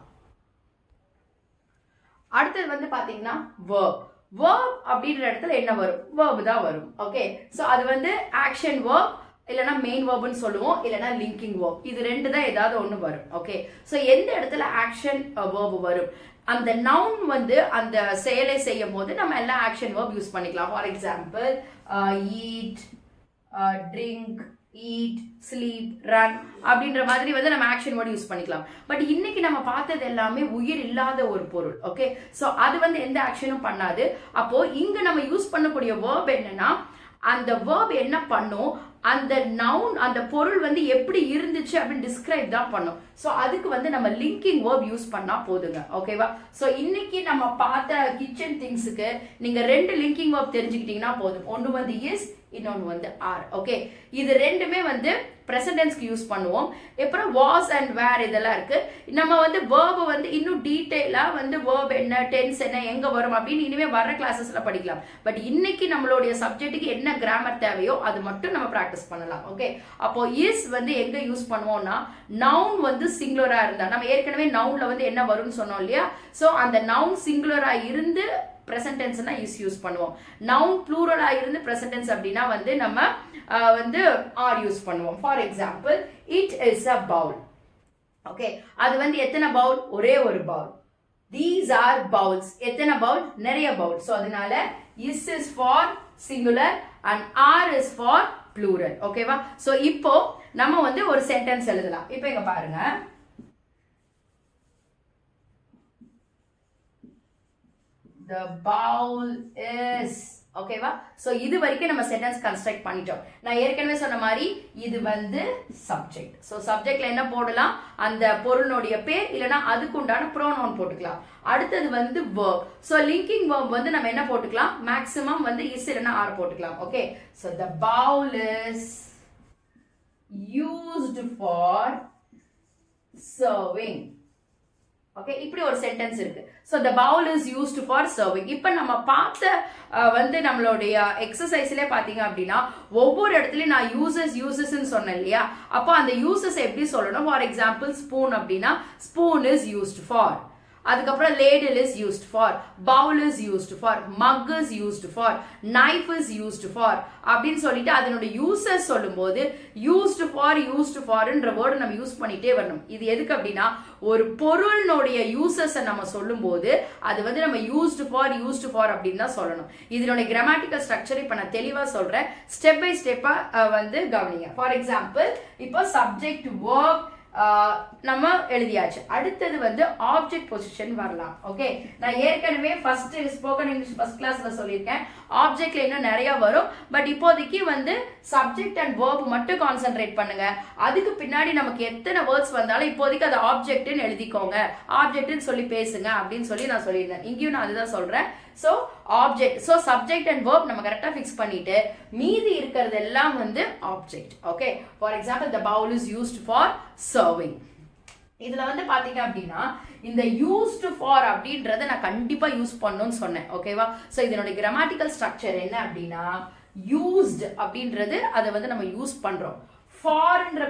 அடுத்தது வந்து பாத்தீங்கன்னா verb அப்படின்ற இடத்துல என்ன வரும்? verb தான் வரும். ஓகே, சோ அது வந்து ஆக்ஷன் verb இல்லனா மெயின் வெர்ப்னு சொல்லுவோம், இல்லனா லிங்கிங் வெர்ப். இது ரெண்டு தான் ஏதாவது ஒன்று வரும். ஓகே, ஸோ எந்த இடத்துல ஆக்ஷன் வெர்ப் வரும்? அந்த நவுன் வந்து அந்த செயலை செய்யும் போது நம்ம எல்லாம் ஆக்ஷன் வெர்ப் யூஸ் பண்ணிக்கலாம். For example, eat, drink, eat, sleep, run அப்படின்ற மாதிரி வந்து நம்ம ஆக்ஷன் வேர்ட் யூஸ் பண்ணிக்கலாம். பட் இன்னைக்கு நம்ம பார்த்தது எல்லாமே உயிர் இல்லாத ஒரு பொருள். ஓகே, ஸோ அது வந்து எந்த ஆக்ஷனும் பண்ணாது. அப்போ இங்க நம்ம யூஸ் பண்ணக்கூடிய வேர்ப் என்னன்னா, அந்த வேர்ப் என்ன பண்ணும், அந்த நவுன் அந்த பொருள் வந்து எப்படி இருந்துச்சு அப்படின்னு டிஸ்கிரைப் தான் பண்ணும். ஸோ அதுக்கு வந்து நம்ம லிங்கிங் வேர்ப் யூஸ் பண்ணா போதுங்க. ஓகேவா? ஸோ இன்னைக்கு நம்ம பார்த்த கிச்சன் திங்ஸுக்கு நீங்க 2 லிங்கிங் வேர்ப் தெரிஞ்சுக்கிட்டீங்கன்னா போதும். ஒன்று வந்து இஸ், இன்னொன்று வந்து ஆர். ஓகே, இது ரெண்டுமே வந்து ப்ரெசன்ட் டென்ஸ்க்கு யூஸ் பண்ணுவோம். அப்புறம் வாஸ் அண்ட் வேர் இதெல்லாம் இருக்கு. நம்ம வந்து வேர்பை வந்து இன்னும் டீட்டெயிலாக வந்து வேர்ப் என்ன, டென்ஸ் என்ன, எங்க வரும் அப்படின்னு இனிமே வர கிளாஸஸ்ல படிக்கலாம். பட் இன்னைக்கு நம்மளுடைய சப்ஜெக்ட்டுக்கு என்ன கிராமர் தேவையோ அது மட்டும் நம்ம ப்ராக்டிஸ் பண்ணலாம். ஓகே, அப்போ இஸ் வந்து எங்க யூஸ் பண்ணுவோம்னா நவுன் வந்து சிங்குலரா இருந்தா, நம்ம ஏற்கனவே நவுன்ல வந்து என்ன வரும்னு சொன்னோம் இல்லையா? ஸோ அந்த நவுன் சிங்குலரா இருந்து present tense னா யூஸ் பண்ணுவோம். noun plural இருந்து present tense அப்படினா வந்து நம்ம வந்து are யூஸ் பண்ணுவோம். for example, it is a bowl. okay, அது வந்து எத்தனை bowl? ஒரே ஒரு bowl. these are bowls. எத்தனை bowl? நிறைய bowl. so அதனால is for singular and are is for plural. ஓகேவா? so இப்போ நம்ம வந்து ஒரு sentence எழுதலாம். இப்போ இங்க பாருங்க, the bowl is. ஓகேவா? சோ இது வரைக்கும் நம்ம சென்டென்ஸ் கன்ஸ்ட்ரக்ட் பண்ணிட்டோம். நான் ஏற்கனவே சொன்ன மாதிரி இது வந்து சப்ஜெக்ட். சோ சப்ஜெக்ட்ல என்ன போடலாம்? அந்த பொருளுடைய பேர் இல்லனா அதுக்கு உண்டான ப்ரோனவுன் போட்டுக்கலாம். அடுத்தது வந்து verb. சோ லிங்கிங் verb வந்து நம்ம என்ன போட்டுக்கலாம்? மேக்ஸிமம் வந்து is இல்லனா are போட்டுக்கலாம். Okay, so the bowl is used for serving. Okay, இப்படி ஒரு சென்டென்ஸ் இருக்கு. so the bowl is used for serving. இப்போ நம்ம பார்த்த வந்து நம்மளுடைய எக்ஸசைஸ்ல பாத்தீங்க அப்படின்னா ஒவ்வொரு இடத்துலயும் நான் யூசஸ்ன்னு சொன்னேன் இல்லையா? அப்போ அந்த யூசஸ் எப்படி சொல்லணும்? ஃபார் எக்ஸாம்பிள் ஸ்பூன் அப்படின்னா ஸ்பூன் இஸ் யூஸ்ட் ஃபார். அதுக்கப்புறம் ladle is used for, bowl is used for, mug is used for, knife is used for அப்படின்னு சொல்லிட்டு அதனுடைய யூசஸ் சொல்லும்போது யூஸ்ட் ஃபார்ன்ற வேர்டு நம்ம யூஸ் பண்ணிட்டே வரணும். இது எதுக்கு அப்படின்னா ஒரு பொருளினுடைய யூசஸை நம்ம சொல்லும்போது அது வந்து நம்ம யூஸ்ட் ஃபார் அப்படின்னு தான் சொல்லணும். இதனுடைய கிராமட்டிக்கல் ஸ்ட்ரக்சர் இப்போ நான் தெளிவாக சொல்றேன், ஸ்டெப் பை ஸ்டெப்பா வந்து கவனிங்க. ஃபார் எக்ஸாம்பிள் இப்போ சப்ஜெக்ட் வேர்ப் நம்ம எழுதியாச்சு. அடுத்தது வந்து ஆப்ஜெக்ட் பொசிஷன் வரலாம். ஓகே, நான் ஏற்கனவே ஃபர்ஸ்ட் ஸ்போக்கன் இங்கிலீஷ் ஃபர்ஸ்ட் கிளாஸ்ல சொல்லியிருக்கேன், ஆப்ஜெக்ட்ல இன்னும் நிறைய வரும். பட் இப்போதைக்கு வந்து சப்ஜெக்ட் அண்ட் வேர்ப் மட்டும் கான்சென்ட்ரேட் பண்ணுங்க. அதுக்கு பின்னாடி நமக்கு எத்தனை வேர்ட்ஸ் வந்தாலும் இப்போதைக்கு அது ஆப்ஜெக்ட்னு எழுதிக்கோங்க, ஆப்ஜெக்ட்னு சொல்லி பேசுங்க அப்படின்னு சொல்லி நான் சொல்லியிருந்தேன். இங்கேயும் நான் அதுதான் சொல்றேன். So object, so subject and verb நம்ம கரெக்டாக ஃபிக்ஸ் பண்ணிட்டு மீதி இருக்கிறது எல்லாம் வந்து object. Okay, for example the bowl is used for serving. இதுல வந்து பாத்தீங்க அப்படின்னா இந்த யூஸ்ட் ஃபார் அப்படின்றத நான் கண்டிப்பா யூஸ் பண்ணணும்னு சொன்னேன். ஓகேவா? ஸோ இதனுடைய கிராமட்டிக்கல் ஸ்ட்ரக்சர் என்ன அப்படின்னா யூஸ்ட் அப்படின்றது அதை வந்து நம்ம யூஸ் பண்றோம். ஃபார்ன்ற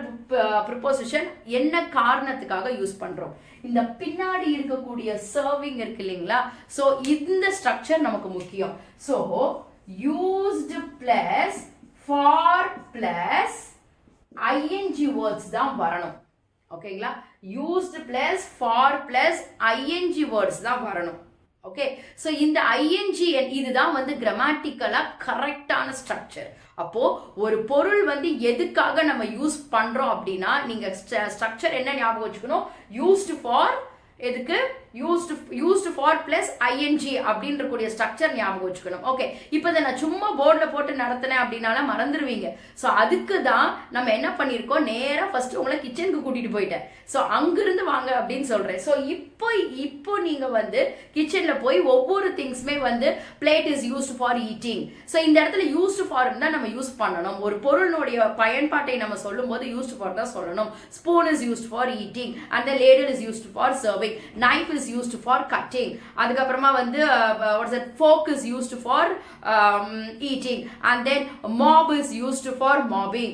ப்ரிப்போசிஷன் என்ன காரணத்துக்காக யூஸ் பண்றோம்? இந்த பின்னாடி இருக்கக்கூடிய சர்விங் இருக்கு இல்லைங்களா? சோ இந்த ஸ்ட்ரக்சர் நமக்கு முக்கியம். So used plus for plus ING words தான் வரணும். ஓகேங்களா? Used plus for plus ING words தான் வரணும். ஓகே, சோ இந்த ஐஎன்ஜி இதுதான் வந்து கிராமட்டிக்கலா கரெக்டான ஸ்ட்ரக்சர். அப்போ ஒரு பொருள் வந்து எதுக்காக நம்ம யூஸ் பண்றோம் அப்படின்னா நீங்க ஸ்ட்ரக்சர் என்ன ஞாபகம் வச்சுக்கணும்? யூஸ்ட் ஃபார், எதுக்கு? யூஸ்ட் ஃபார் பிளஸ் ஐஎன்ஜி அப்படின்ற கூடிய ஸ்ட்ரக்சர் ஞாபகம் வச்சுக்கணும். ஓகே, இப்போ இதை நான் சும்மா போர்டில் போட்டு நடத்தினேன் அப்படின்னால மறந்துடுவீங்க. ஸோ அதுக்கு தான் நம்ம என்ன பண்ணியிருக்கோம், நேராக ஃபர்ஸ்ட் உங்களை கிச்சனுக்கு கூட்டிட்டு போயிட்டேன். ஸோ அங்கிருந்து வாங்க அப்படின்னு சொல்றேன். ஸோ இப்போ நீங்க வந்து கிச்சன்ல போய் ஒவ்வொரு திங்ஸுமே வந்து plate is used for eating. So இந்த இடத்துல யூஸ்ட் ஃபார் தான் நம்ம யூஸ் பண்ணணும். ஒரு பொருளுடைய பயன்பாட்டை நம்ம சொல்லும் போது யூஸ்ட் ஃபார் தான் சொல்லணும். Spoon is used for eating, and ladle is used for serving, knife is used for cutting, அதுக்கப்புறமா வந்து what is it, fork is used for eating, and then mop is used for mopping,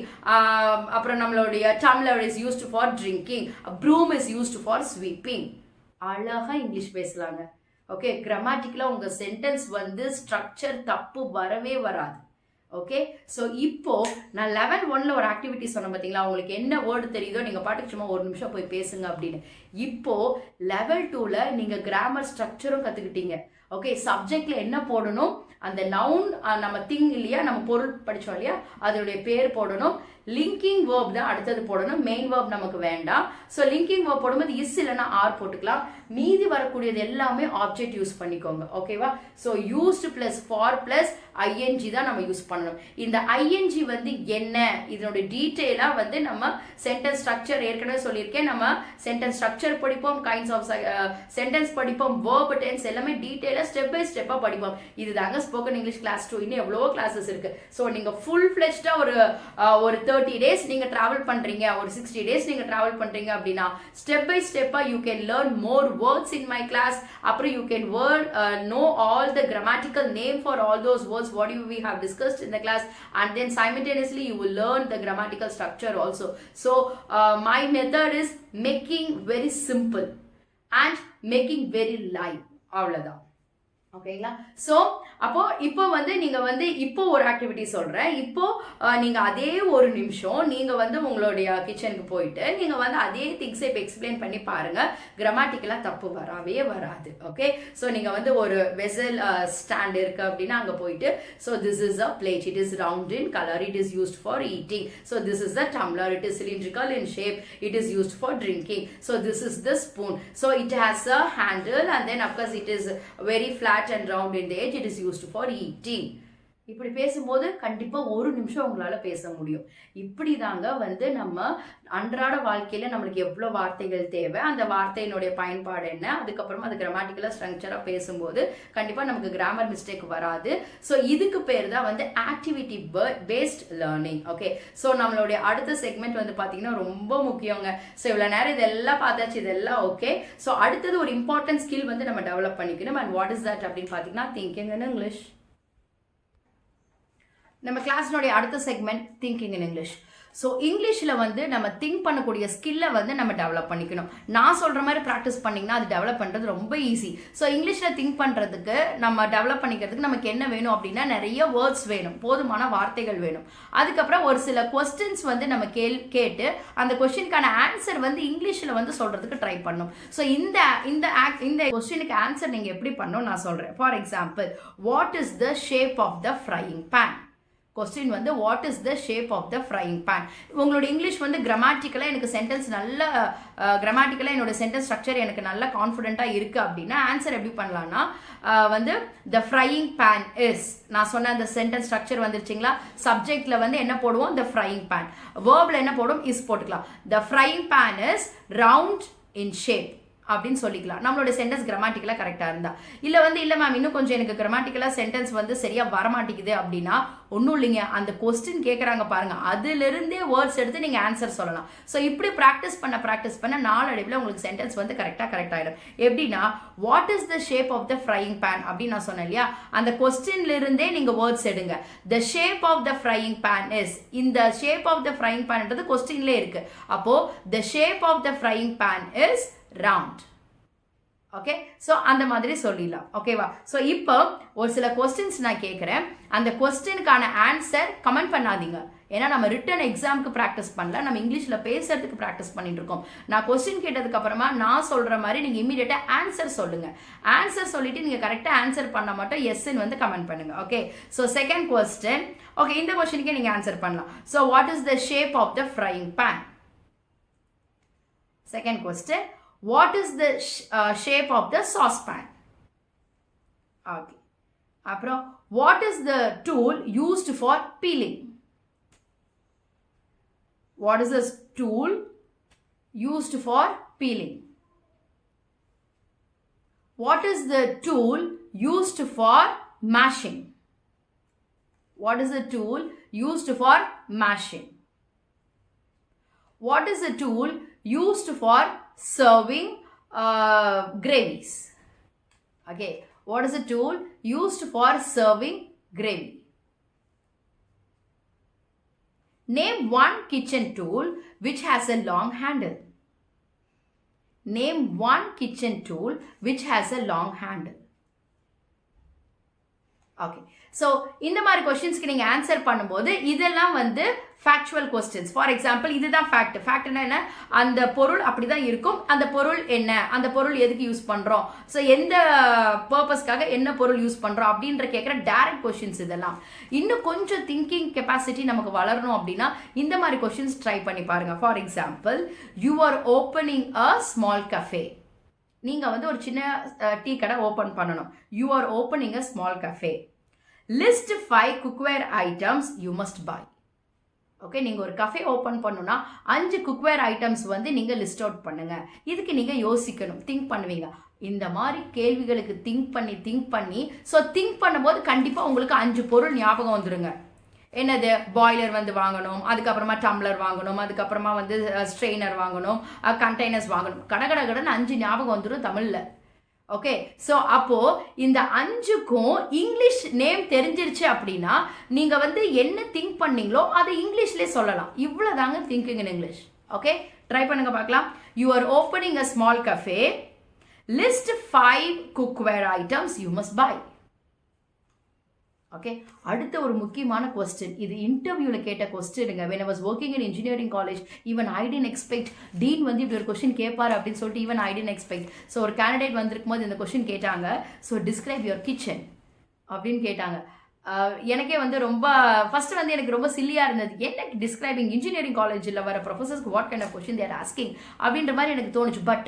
அப்புறம் நம்மளுடைய tumbler is used for drinking, broom is used for sweeping. அழகா இங்கிலீஷ் பேசலாங்க. ஓகே, கிராமட்டிக்கலா உங்க சென்டென்ஸ் வந்து ஸ்ட்ரக்சர் தப்பு வரவே வராது. ஓகே, ஸோ இப்போ நான் லெவல் 1ல ஒரு ஆக்டிவிட்டி சொன்னேன் பார்த்தீங்களா? உங்களுக்கு என்ன வேர்டு தெரியுதோ நீங்கள் பாட்டுக்கு சும்மா ஒரு நிமிஷம் போய் பேசுங்க அப்படின்னு. இப்போ லெவல் 2ல நீங்கள் கிராமர் ஸ்ட்ரக்சரும் கற்றுக்கிட்டீங்க. ஓகே, சப்ஜெக்ட்ல என்ன போடணும்? அந்த நவுன் நம்ம திங் இல்லையா, நம்ம பொருள் படித்தோம் இல்லையா, அதோடைய பேர் போடணும். லிங்கிங் வேர்ப் தான் அடுத்தது போடணும், மெயின் வேர்ப் நமக்கு வேண்டாம். ஸோ லிங்கிங் வேர்ப் போடும்போது இஸ் இல்லைன்னா ஆர் போட்டுக்கலாம். மீதி வரக்கூடியது எல்லாமே ஆப்ஜெக்ட் யூஸ் பண்ணிக்கோங்க. ஓகேவா? So used plus for plus ING தான் நம்ம யூஸ் பண்ணணும். இந்த ஐஎன்ஜி வந்து என்ன, இதனோட டீட்டெயிலா வந்து நம்ம சென்டென்ஸ் ஸ்ட்ரக்சர் ஏற்கனவே சொல்லியிருக்கேன். நம்ம சென்டென்ஸ் ஸ்ட்ரக்சர் படிப்போம், கைண்ட்ஸ் ஆஃப் சென்டென்ஸ் படிப்போம், வேர்ப் டென்ஸ் எல்லாமே டீட்டெயிலா ஸ்டெப் பை ஸ்டெப்பா படிப்போம். இதுதாங்க ஸ்போக்கன் இங்கிலீஷ் கிளாஸ் 2. இன்னும் எவ்வளவோ கிளாஸஸ் இருக்கு. ஸோ நீங்க ஃபுல் ஃபிளெஜ்டா ஒரு 30 டேஸ் நீங்க டிராவல் பண்றீங்க, ஒரு 60 டேஸ் நீங்க டிராவல் பண்றீங்க அப்படின்னா ஸ்டெப் பை ஸ்டெப்பா you can learn more words in my class. அப்புறம் you can know all the grammatical name for all those words what we have discussed in the class, and then simultaneously you will learn the grammatical structure also. So my method is making very simple and making very live. அவ்வளவுதான். ஓகேங்களா? ஸோ அப்போ இப்போ வந்து நீங்க வந்து இப்போ ஒரு ஆக்டிவிட்டி சொல்றேன். இப்போ நீங்க அதே ஒரு நிமிஷம் நீங்க வந்து உங்களுடைய கிச்சனுக்கு போயிட்டு நீங்க வந்து அதே திங்ஸை இப்போ எக்ஸ்பிளைன் பண்ணி பாருங்க. கிராமட்டிக்கலா தப்பு வரவே வராது. ஓகே? ஸோ நீங்க வந்து ஒரு வெசல் ஸ்டாண்ட் இருக்கு அப்படின்னா அங்க போயிட்டு so this is a plate, it is round in colour, it is used for eating. So this is the tumbler, it is cylindrical in shape, it is used for drinking. So this is the spoon, so it has a handle and then of course it is very flat and round in the edge, it is used for eating. இப்படி பேசும்போது கண்டிப்பா ஒரு நிமிஷம் உங்களால பேச முடியும். இப்படி தாங்க வந்து நம்ம அன்றாட வாழ்க்கையில நம்மளுக்கு எவ்வளவு வார்த்தைகள் தேவை, அந்த வார்த்தையினுடைய பயன்பாடு என்ன, அதுக்கப்புறமா அது கிராமட்டிக்கலா ஸ்ட்ரக்சரா பேசும்போது கண்டிப்பா நமக்கு கிராமர் மிஸ்டேக் வராது. ஸோ இதுக்கு பேர் தான் வந்து activity based learning. Okay? So நம்மளுடைய அடுத்த செக்மெண்ட் வந்து பாத்தீங்கன்னா ரொம்ப முக்கியங்க. ஸோ இவ்வளவு நேரம் இதெல்லாம் பார்த்தாச்சு, இதெல்லாம் ஓகே. ஸோ அடுத்தது ஒரு இம்பார்ட்டன்ட் ஸ்கில் வந்து நம்ம டெவலப் பண்ணிக்கணும். அண்ட் வாட் இஸ் தட் அப்படின்னு பாத்தீங்கன்னா திங்கிங் இன் இங்கிலீஷ். நம்ம கிளாஸ்னுடைய அடுத்த segment thinking in English. So இங்கிலீஷில் வந்து நம்ம திங்க் பண்ணக்கூடிய ஸ்கில்லை வந்து நம்ம டெவலப் பண்ணிக்கணும். நான் சொல்கிற மாதிரி ப்ராக்டிஸ் பண்ணிங்கன்னா அது டெவலப் பண்ணுறது ரொம்ப ஈஸி. ஸோ இங்கிலீஷில் திங்க் பண்ணுறதுக்கு நம்ம டெவலப் பண்ணிக்கிறதுக்கு நமக்கு என்ன வேணும் அப்படின்னா நிறைய வேர்ட்ஸ் வேணும், போதுமான வார்த்தைகள் வேணும். அதுக்கப்புறம் ஒரு சில கொஸ்டின்ஸ் வந்து நம்ம கேட்டு அந்த கொஸ்டினுக்கான ஆன்சர் வந்து இங்கிலீஷில் வந்து சொல்கிறதுக்கு ட்ரை பண்ணணும். ஸோ இந்த கொஸ்டினுக்கு ஆன்சர் நீங்கள் எப்படி பண்ணணும் நான் சொல்கிறேன். For example, what is the shape of the frying pan? Question வந்து what is the shape of the frying pan. உங்களோட இங்கிலீஷ் வந்து கிராமட்டிக்கலாக எனக்கு சென்டென்ஸ் நல்ல கிராமட்டிக்கலாக என்னோட சென்டென்ஸ் ஸ்ட்ரக்சர் எனக்கு நல்ல கான்ஃபிடென்ட்டாக இருக்குது அப்படின்னா ஆன்சர் எப்படி பண்ணலாம்னா வந்து த ஃப்ரையிங் பேன் இஸ், நான் சொன்ன அந்த சென்டென்ஸ் ஸ்ட்ரக்சர் வந்துருச்சுங்களா. சப்ஜெக்ட்ல வந்து என்ன போடுவோம், த ஃப்ரையிங் பேன். வேர்ப்ல என்ன போடுவோம், இஸ் போட்டுக்கலாம். The frying pan is round in shape அப்படின்னு சொல்லிக்கலாம். நம்மளோட சென்டென்ஸ் கிராமட்டிக்கலா கரெக்டா இருந்தா. இல்ல மேம் இன்னும் கொஞ்சம் எனக்கு கிராமட்டிக்கலா சென்டென்ஸ் வந்து சரியா வரமாட்டேங்குது அப்படின்னா ஒன்றும் இல்லைங்க, அந்த கொஸ்டின் கேட்குறாங்க பாருங்க, அதுல இருந்தே வேர்ட்ஸ் எடுத்து நீங்க ஆன்சர் சொல்லலாம். ஸோ இப்படி ப்ராக்டிஸ் பண்ண நாளடைவில் உங்களுக்கு சென்டென்ஸ் வந்து கரெக்ட் ஆயிடும். எப்படின்னா what is the shape of the frying pan அப்படின்னு நான் சொன்னேன் இல்லையா, அந்த கொஸ்டின்ல இருந்தே நீங்க வேர்ட்ஸ் எடுங்க. The shape of the frying pan is, இந்த ஷேப் ஆஃப் த ஃப்ரையிங் பேன்ன்றது கொஸ்டின்ல இருக்கு. அப்போ the shape of the frying pan is round. Okay? So அந்த மாதிரி சொல்லிடலாம். ஓகேவா? ஸோ இப்போ ஒரு சில கொஸ்டின்ஸ் நான் கேட்குறேன், அந்த கொஸ்டினுக்கான ஆன்சர் கமெண்ட் பண்ணாதீங்க. ஏன்னா நம்ம ரிட்டன் எக்ஸாமுக்கு ப்ராக்டிஸ் பண்ணல, நம்ம இங்கிலீஷில் பேசுறதுக்கு ப்ராக்டிஸ் பண்ணிட்டு இருக்கோம். நான் கொஸ்டின் கேட்டதுக்கு அப்புறமா நான் சொல்ற மாதிரி நீங்க இமீடியட்டா ஆன்சர் சொல்லுங்க. ஆன்சர் சொல்லிட்டு நீங்க கரெக்டா ஆன்சர் பண்ண மட்டும் எஸ்ன்னு வந்து கமெண்ட் பண்ணுங்க. Okay? So second question, okay இந்த கொஸ்டினுக்கே நீங்க ஆன்சர் பண்ணலாம். So what is the shape of the frying pan? Second question, what is the shape of the saucepan? Okay. அப்புறம் what is the tool used for peeling? What is the tool used for peeling? What is the tool used for mashing? What is the tool used for mashing? What is the tool used for serving gravies? Okay, what is the tool used for serving gravy? Name one kitchen tool which has a long handle. Name one kitchen tool which has a long handle. Okay, so இந்த மாதிரி கொஸ்டின்ஸ்க்கு நீங்கள் ஆன்சர் பண்ணும்போது இதெல்லாம் வந்து ஃபேக்சுவல் கொஸ்டின்ஸ். ஃபார் எக்ஸாம்பிள் இதுதான் ஃபேக்ட். ஃபேக்ட்னா என்ன? அந்த பொருள் அப்படி தான் இருக்கும். அந்த பொருள் என்ன, அந்த பொருள் எதுக்கு யூஸ் பண்ணுறோம், ஸோ எந்த பர்பஸ்க்காக என்ன பொருள் யூஸ் பண்ணுறோம் அப்படின்ற கேட்குற டைரக்ட் கொஸ்டின்ஸ். இதெல்லாம் இன்னும் கொஞ்சம் திங்கிங் கெப்பாசிட்டி நமக்கு வளரணும் அப்படின்னா இந்த மாதிரி கொஸ்டின்ஸ் ட்ரை பண்ணி பாருங்கள். For example, you are opening a small cafe. நீங்கள் வந்து ஒரு சின்ன டீ கடை ஓப்பன் பண்ணணும். You are opening a small cafe. List 5 cookware items you must by. Okay, நீங்கள் ஒரு கஃபே ஓப்பன் பண்ணணும்னா 5 குக்வேர் ஐட்டம்ஸ் வந்து நீங்கள் லிஸ்ட் அவுட் பண்ணுங்க. இதுக்கு நீங்கள் யோசிக்கணும், திங்க் பண்ணுவீங்க. இந்த மாதிரி கேள்விகளுக்கு திங்க் பண்ணி ஸோ திங்க் பண்ணும்போது கண்டிப்பாக உங்களுக்கு 5 பொருள் ஞாபகம் வந்துடுங்க. என்னது? பாய்லர் வந்து வாங்கணும், அதுக்கப்புறமா டம்ளர் வாங்கணும், அதுக்கப்புறமா வந்து ஸ்ட்ரெயினர் வாங்கணும், கண்டெய்னர்ஸ் வாங்கணும். கடகடன்னு 5 ஞாபகம் வந்துடும் தமிழில். ஓகே, ஸோ அப்போ இந்த 5க்கும் இங்கிலீஷ் நேம் தெரிஞ்சிருச்சு அப்படின்னா நீங்கள் வந்து என்ன திங்க் பண்ணீங்களோ அதை இங்கிலீஷ்லேயே சொல்லலாம். இவ்வளோதாங்க thinking in English. Okay, try பண்ணுங்க பார்க்கலாம். You are opening a small cafe. List 5 cookware items you must by. Okay, அடுத்த ஒரு முக்கியமான கொஸ்டின். இது இன்டர்வியூவில் கேட்ட கொஸ்டினுங்க. when I was working in engineering college, even I didn't expect டீன் வந்து இப்படி ஒரு கொஸ்டின் கேட்பார் அப்படின்னு சொல்லிட்டு even I didn't expect. So ஒரு கேண்டிடேட் வந்திருக்கும் போது இந்த கொஸ்டின் கேட்டாங்க. ஸோ டிஸ்கிரைப் யுவர் கிச்சன் அப்படின்னு கேட்டாங்க. எனக்கே வந்து ரொம்ப ஃபர்ஸ்ட் வந்து எனக்கு ரொம்ப சில்லியாக இருந்தது. என்ன டிஸ்கிரைபிங் இன்ஜினியரிங் காலேஜில் வர ப்ரொஃபஸர்ஸ்க்கு what kind of question they're asking அப்படின்ற மாதிரி எனக்கு தோணுச்சு. பட்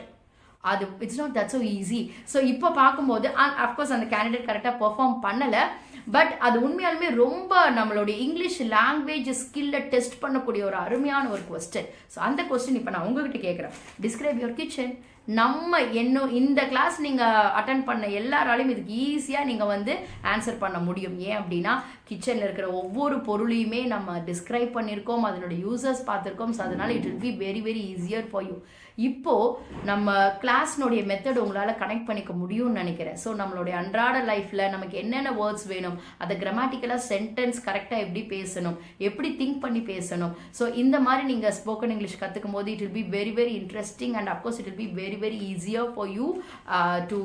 அது it's not that so easy. So இப்போ பார்க்கும்போது அஃப்கோர்ஸ் அந்த கேண்டிடேட் கரெக்டாக பெர்ஃபார்ம் பண்ணலை. பட் அது உண்மையாலுமே ரொம்ப நம்மளுடைய இங்கிலீஷ் லாங்குவேஜ் ஸ்கில்லை டெஸ்ட் பண்ணக்கூடிய ஒரு அருமையான ஒரு கொஸ்டின். ஸோ அந்த கொஸ்டின் இப்போ நான் உங்ககிட்ட கேட்குறேன். Describe your kitchen. நம்ம இந்த கிளாஸ் நீங்கள் அட்டன் பண்ண எல்லாராலையும் இதுக்கு ஈஸியாக நீங்கள் வந்து ஆன்சர் பண்ண முடியும். ஏன் அப்படின்னா கிச்சனில் இருக்கிற ஒவ்வொரு பொருளையுமே நம்ம டிஸ்கிரைப் பண்ணியிருக்கோம், அதனோட யூசர்ஸ் பார்த்துருக்கோம். ஸோ அதனால் it will be very very easier for you. இப்போது நம்ம கிளாஸ்னுடைய மெத்தட் உங்களால் கனெக்ட் பண்ணிக்க முடியும்னு நினைக்கிறேன். ஸோ நம்மளுடைய அன்றாட லைஃப்பில் நமக்கு என்னென்ன வேர்ட்ஸ் வேணும், அதை கிராமட்டிக்கலாக சென்டென்ஸ் கரெக்டாக எப்படி பேசணும், எப்படி திங்க் பண்ணி பேசணும். ஸோ இந்த மாதிரி நீங்கள் ஸ்போக்கன் இங்கிலீஷ் கற்றுக்கும் போது it will be very very interesting and of course it will be very very easier for you to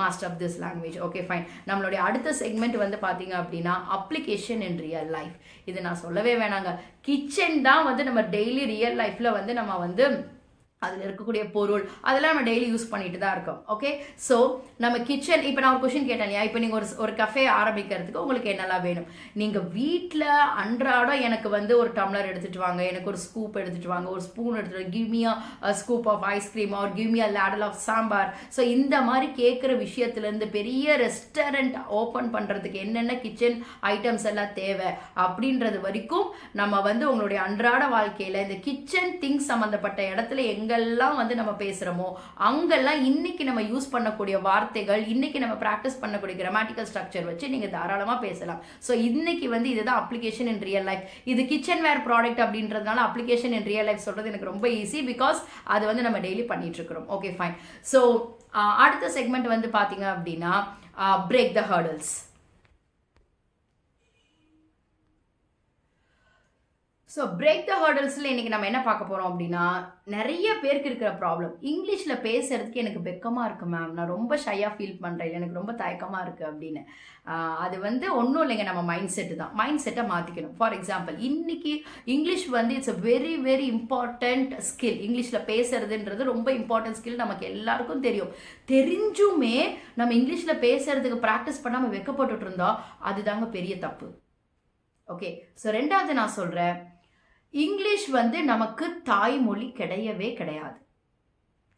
master up this language. Okay, fine. நம்மளுடைய அடுத்த செக்மெண்ட் வந்து பாத்தீங்க அப்படின்னா application in real life. இது நான் சொல்லவே வேணாங்க. கிச்சன் தான் வந்து நம்ம டெய்லி ரியல் லைஃப்ல வந்து நம்ம வந்து அதில் இருக்கக்கூடிய பொருள் அதெல்லாம் நம்ம டெய்லி யூஸ் பண்ணிட்டு தான் இருக்கோம். ஓகே, ஸோ நம்ம கிச்சன் இப்போ நான் ஒரு கொஸ்டின் கேட்டேன் இல்லையா, இப்போ நீங்கள் ஒரு கஃபே ஆரம்பிக்கிறதுக்கு உங்களுக்கு என்னெல்லாம் வேணும்? நீங்கள் வீட்டில் அன்றாடம் எனக்கு வந்து ஒரு டம்ளர் எடுத்துகிட்டு வாங்க, எனக்கு ஒரு ஸ்கூப் எடுத்துகிட்டு வாங்க, ஒரு ஸ்பூன் எடுத்துகிட்டு give me a scoop of ice cream or give me a ladle of sambar. So இந்த மாதிரி கேட்குற விஷயத்துலேருந்து பெரிய ரெஸ்டாரண்ட் ஓப்பன் பண்ணுறதுக்கு என்னென்ன கிச்சன் ஐட்டம்ஸ் எல்லாம் தேவை அப்படின்றது வரைக்கும் நம்ம வந்து உங்களுடைய அன்றாட வாழ்க்கையில் இந்த கிச்சன் திங்ஸ் சம்மந்தப்பட்ட இடத்துல எங்கெல்லாம் வந்து நம்ம பேசுகிறோமோ அங்கெல்லாம் இன்னைக்கு நம்ம யூஸ் பண்ணக்கூடிய வார்த்தைகள், இன்னைக்கு நம்ம ப்ராக்டிஸ் பண்ணக்கூடிய கிராமட்டிக்கல் ஸ்ட்ரக்சர் வச்சு நீங்கள் தாராளமாக பேசலாம். ஸோ இன்னைக்கு வந்து இதுதான் அப்ளிகேஷன் இன் ரியல் லைஃப். இது கிச்சன் வேர் ப்ராடக்ட் அப்படின்றதுனால அப்ளிகேஷன் இன் ரியல் லைஃப் சொல்கிறது எனக்கு ரொம்ப ஈஸி, பிகாஸ் அது வந்து நம்ம டெய்லி பண்ணிட்டு இருக்கிறோம். Okay, fine. ஸோ அடுத்த செக்மெண்ட் வந்து பார்த்தீங்க அப்படின்னா break the hurdles. So break the ஹர்டல்ஸில் இன்றைக்கி நம்ம என்ன பார்க்க போகிறோம் அப்படின்னா, நிறைய பேருக்கு இருக்கிற ப்ராப்ளம் இங்கிலீஷில் பேசுகிறதுக்கு எனக்கு வெக்கமாக இருக்குது மேம், நான் ரொம்ப ஷையாக ஃபீல் பண்ணுறேன், இல்லை எனக்கு ரொம்ப தயக்கமாக இருக்குது அப்படின்னு. அது வந்து ஒன்றும் இல்லைங்க, நம்ம மைண்ட் செட்டு தான். மைண்ட் செட்டை மாற்றிக்கணும். ஃபார் எக்ஸாம்பிள், இன்னைக்கு இங்கிலீஷ் வந்து it's a very very important skill. இங்கிலீஷில் பேசுறதுன்றது ரொம்ப இம்பார்ட்டன்ட் ஸ்கில், நமக்கு எல்லாருக்கும் தெரியும். தெரிஞ்சுமே நம்ம இங்கிலீஷில் பேசுறதுக்கு ப்ராக்டிஸ் பண்ணாமல் வெக்கப்பட்டுட்டு இருந்தோம், அதுதாங்க பெரிய தப்பு. ஓகே, ஸோ ரெண்டாவது நான் சொல்கிறேன், இங்கிலீஷ் வந்து நமக்கு தாய்மொழி கிடையவே கிடையாது.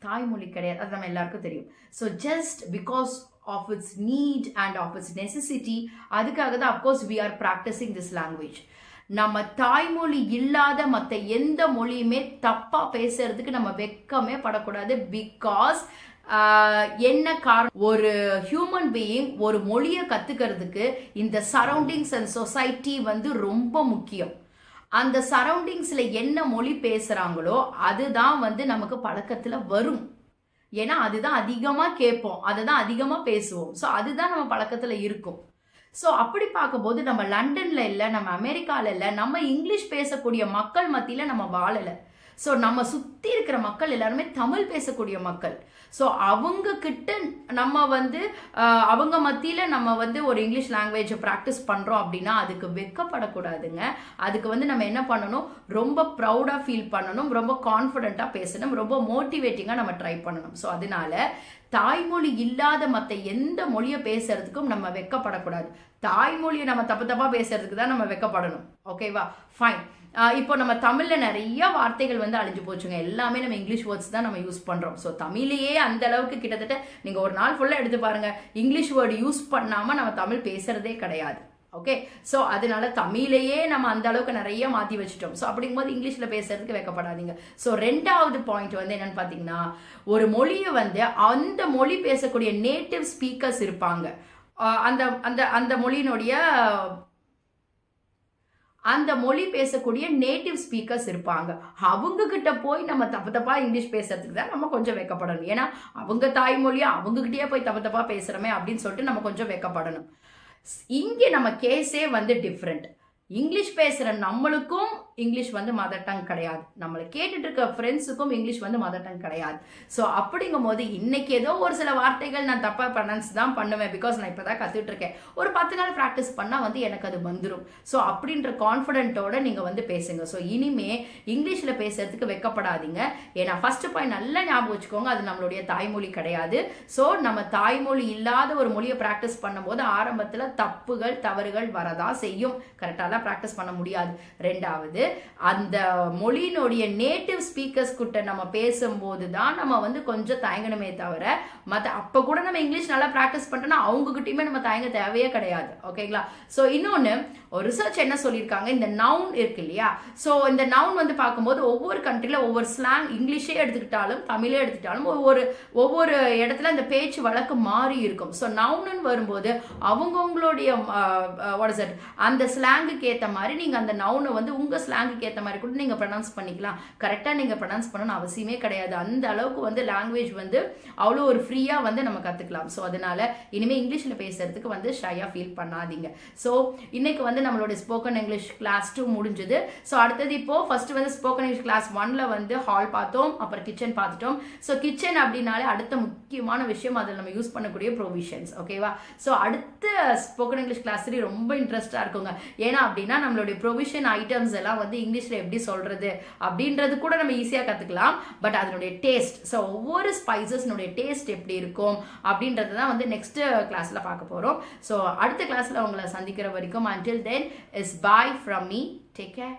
தாய்மொழி கிடையாது, அது நம்ம எல்லாருக்கும் தெரியும். So just because of its need and of its necessity, அதுக்காக தான் of course we are practising this language. நம்ம தாய்மொழி இல்லாத மற்ற எந்த மொழியுமே தப்பாக பேசுறதுக்கு நம்ம வெக்கமே படக்கூடாது. பிகாஸ் என்ன காரணம், ஒரு ஹியூமன் பீயிங் ஒரு மொழியை கற்றுக்கிறதுக்கு இந்த சரௌண்டிங்ஸ் அண்ட் சொசைட்டி வந்து ரொம்ப முக்கியம். அந்த சரௌண்டிங்ஸில் என்ன மொழி பேசுகிறாங்களோ அதுதான் வந்து நமக்கு பழக்கத்தில் வரும். ஏன்னா அதுதான் அதிகமாக கேட்போம், அதை தான் அதிகமாக பேசுவோம். ஸோ அதுதான் நம்ம பழக்கத்தில் இருக்கும். ஸோ அப்படி பார்க்கும்போது நம்ம லண்டனில் இல்லை, நம்ம அமெரிக்காவில் இல்லை, நம்ம இங்கிலீஷ் பேசக்கூடிய மக்கள் மத்தியில் நம்ம வாழலை. ஸோ நம்ம சுற்றி சுற்றி இருக்கிற மக்கள் எல்லாருமே தமிழ் பேசக்கூடிய மக்கள். ஸோ அவங்க கிட்ட நம்ம வந்து அவங்க மத்தியில் நம்ம வந்து ஒரு இங்கிலீஷ் லாங்குவேஜை ப்ராக்டிஸ் பண்ணுறோம் அப்படின்னா அதுக்கு வெட்கப்படக்கூடாதுங்க. அதுக்கு வந்து நம்ம என்ன பண்ணணும், ரொம்ப ப்ரௌடாக ஃபீல் பண்ணணும், ரொம்ப கான்ஃபிடென்ட்டாக பேசணும், ரொம்ப மோட்டிவேட்டிங்காக நம்ம ட்ரை பண்ணணும். ஸோ அதனால தாய்மொழி இல்லாத மற்ற எந்த மொழியை பேசுறதுக்கும் நம்ம வெட்கப்படக்கூடாது. தாய்மொழியை நம்ம தப்பாக பேசுறதுக்கு தான் நம்ம வெட்கப்படணும். ஓகேவா, ஃபைன். இப்போ நம்ம தமிழில் நிறைய வார்த்தைகள் வந்து அழிஞ்சு போச்சுங்க. எல்லாமே நம்ம இங்கிலீஷ் வேர்ட்ஸ் தான் நம்ம யூஸ் பண்ணுறோம். ஸோ தமிழையே அந்த அளவுக்கு கிட்டத்தட்ட நீங்கள் ஒரு நாள் ஃபுல்லாக எடுத்து பாருங்க, இங்கிலீஷ் வேர்டு யூஸ் பண்ணாமல் நம்ம தமிழ் பேசுறதே கிடையாது. ஓகே, ஸோ அதனால தமிழையே நம்ம அந்த அளவுக்கு நிறைய மாற்றி வச்சுட்டோம். ஸோ அப்படிங்கும்போது இங்கிலீஷில் பேசுறதுக்கு வைக்கப்படாதீங்க. ஸோ ரெண்டாவது பாயிண்ட் வந்து என்னன்னு பார்த்தீங்கன்னா, ஒரு மொழியை வந்து அந்த மொழி பேசக்கூடிய நேட்டிவ் ஸ்பீக்கர்ஸ் இருப்பாங்க. அந்த அந்த அந்த மொழியினுடைய அந்த மொழி பேசக்கூடிய நேட்டிவ் ஸ்பீக்கர்ஸ் இருப்பாங்க. அவங்க கிட்ட போய் நம்ம தப்பா இங்கிலீஷ் பேசுறதுக்கு தான் நம்ம கொஞ்சம் வெட்கப்படணும். ஏன்னா அவங்க தாய்மொழியா அவங்ககிட்டயே போய் தப்பா பேசுறோமே அப்படின்னு சொல்லிட்டு நம்ம கொஞ்சம் வெட்கப்படணும். இங்கே நம்ம கேஸே வந்து டிஃப்ரெண்ட். இங்கிலீஷ் பேசுகிற நம்மளுக்கும் இங்கிலீஷ் வந்து மதர் டங் கிடையாது, நம்மளை கேட்டுட்டு இருக்க ஃப்ரெண்ட்ஸுக்கும் இங்கிலீஷ் வந்து மதர் டங் கிடையாது. ஸோ அப்படிங்கும் போது இன்னைக்கு ஏதோ ஒரு சில வார்த்தைகள் நான் தப்பாக ப்ரொனவுன்ஸ் தான் பண்ணுவேன், பிகாஸ் நான் இப்போ தான் கற்றுட்டு இருக்கேன். ஒரு 10 நாள் ப்ராக்டிஸ் பண்ணால் வந்து எனக்கு அது வந்துடும். ஸோ அப்படின்ற கான்ஃபிடென்ட்டோட நீங்கள் வந்து பேசுங்க. ஸோ இனிமே இங்கிலீஷில் பேசுறதுக்கு வெட்கப்படாதீங்க. ஏன்னா ஃபர்ஸ்ட் பாயிண்ட் நல்லா ஞாபகம் வச்சுக்கோங்க, அது நம்மளுடைய தாய்மொழி கிடையாது. ஸோ நம்ம தாய்மொழி இல்லாத ஒரு மொழியை ப்ராக்டிஸ் பண்ணும்போது ஆரம்பத்தில் தவறுகள் வரதான் செய்யும். கரெக்டாக ப்ராக்டிஸ் பண்ண முடியாது. ரெண்டாவது, அந்த மொழியினுடைய நேட்டிவ் ஸ்பீக்கர்ஸ் கிட்ட நம்ம பேசும்போது தான் நம்ம வந்து கொஞ்சம் தயங்கணுமே தவிர, மற்ற அப்போ கூட நம்ம இங்கிலீஷ் நல்லா ப்ராக்டிஸ் பண்ணிட்டோம்னா அவங்க கிட்டயுமே நம்ம தயங்க தேவையே கிடையாது. ஓகேங்களா. ஸோ இன்னொன்று, ஒரு ரிசர்ச் என்ன சொல்லியிருக்காங்க, இந்த நவுன் இருக்கு இல்லையா, ஸோ இந்த நவுன் வந்து பார்க்கும்போது ஒவ்வொரு கண்ட்ரியில் ஒவ்வொரு ஸ்லாங், இங்கிலீஷே எடுத்துக்கிட்டாலும் தமிழே எடுத்துக்கிட்டாலும் ஒவ்வொரு இடத்துல இந்த பேச்சு வழக்கு மாறி இருக்கும். ஸோ நவுன்னு வரும்போது அவங்கவுங்களுடைய அந்த ஸ்லாங்குக்கு ஏற்ற மாதிரி நீங்கள் அந்த நவுனை வந்து உங்கள் ஸ்லாங்குக்கு ஏற்ற மாதிரி கூட நீங்கள் ப்ரொனவுன்ஸ் பண்ணிக்கலாம். கரெக்டாக நீங்கள் ப்ரொனவுன்ஸ் பண்ணணும்னு அவசியமே கிடையாது. அந்த அளவுக்கு வந்து லாங்குவேஜ் வந்து அவ்வளோ ஒரு ஃப்ரீயாக வந்து நம்ம கற்றுக்கலாம். ஸோ அதனால இனிமேல் இங்கிலீஷில் பேசுறதுக்கு வந்து ஷையாக ஃபீல் பண்ணாதீங்க. ஸோ இன்னைக்கு வந்து நம்மளுடைய ஸ்போக்கன் இங்கிலீஷ் கிளாஸ் 2 முடிஞ்சுது. ஸோ அடுத்தது இப்போ ஃபர்ஸ்ட் வந்து ஸ்போக்கன் இங்கிலீஷ் கிளாஸ் 1ல வந்து ஹால் பார்த்தோம், அப்புறம் கிச்சன் பார்த்துட்டோம். ஸோ கிச்சன் அப்படின்னாலே அடுத்த முக்கியமான விஷயம் அதில் நம்ம யூஸ் பண்ணக்கூடிய ப்ரொவிஷன்ஸ். ஓகேவா. ஸோ அடுத்த ஸ்போக்கன் இங்கிலீஷ் கிளாஸ் 3 ரொம்ப இன்ட்ரெஸ்டாக இருக்குங்க. ஏன்னா அப்படின்னா நம்மளுடைய ப்ரொவிஷன் ஐட்டம்ஸ் எல்லாம் வந்து இங்கிலீஷில் எப்படி சொல்கிறது அப்படின்றது கூட நம்ம ஈஸியாக கற்றுக்கலாம். பட் அதனுடைய டேஸ்ட், ஸோ ஒவ்வொரு ஸ்பைசஸ்னுடைய டேஸ்ட் எப்படி இருக்கும் அப்படின்றது தான் வந்து நெக்ஸ்ட் கிளாஸில் பார்க்க போகிறோம். ஸோ அடுத்த கிளாஸில் உங்களை சந்திக்கிற வரைக்கும் until then is bye from me. Take care.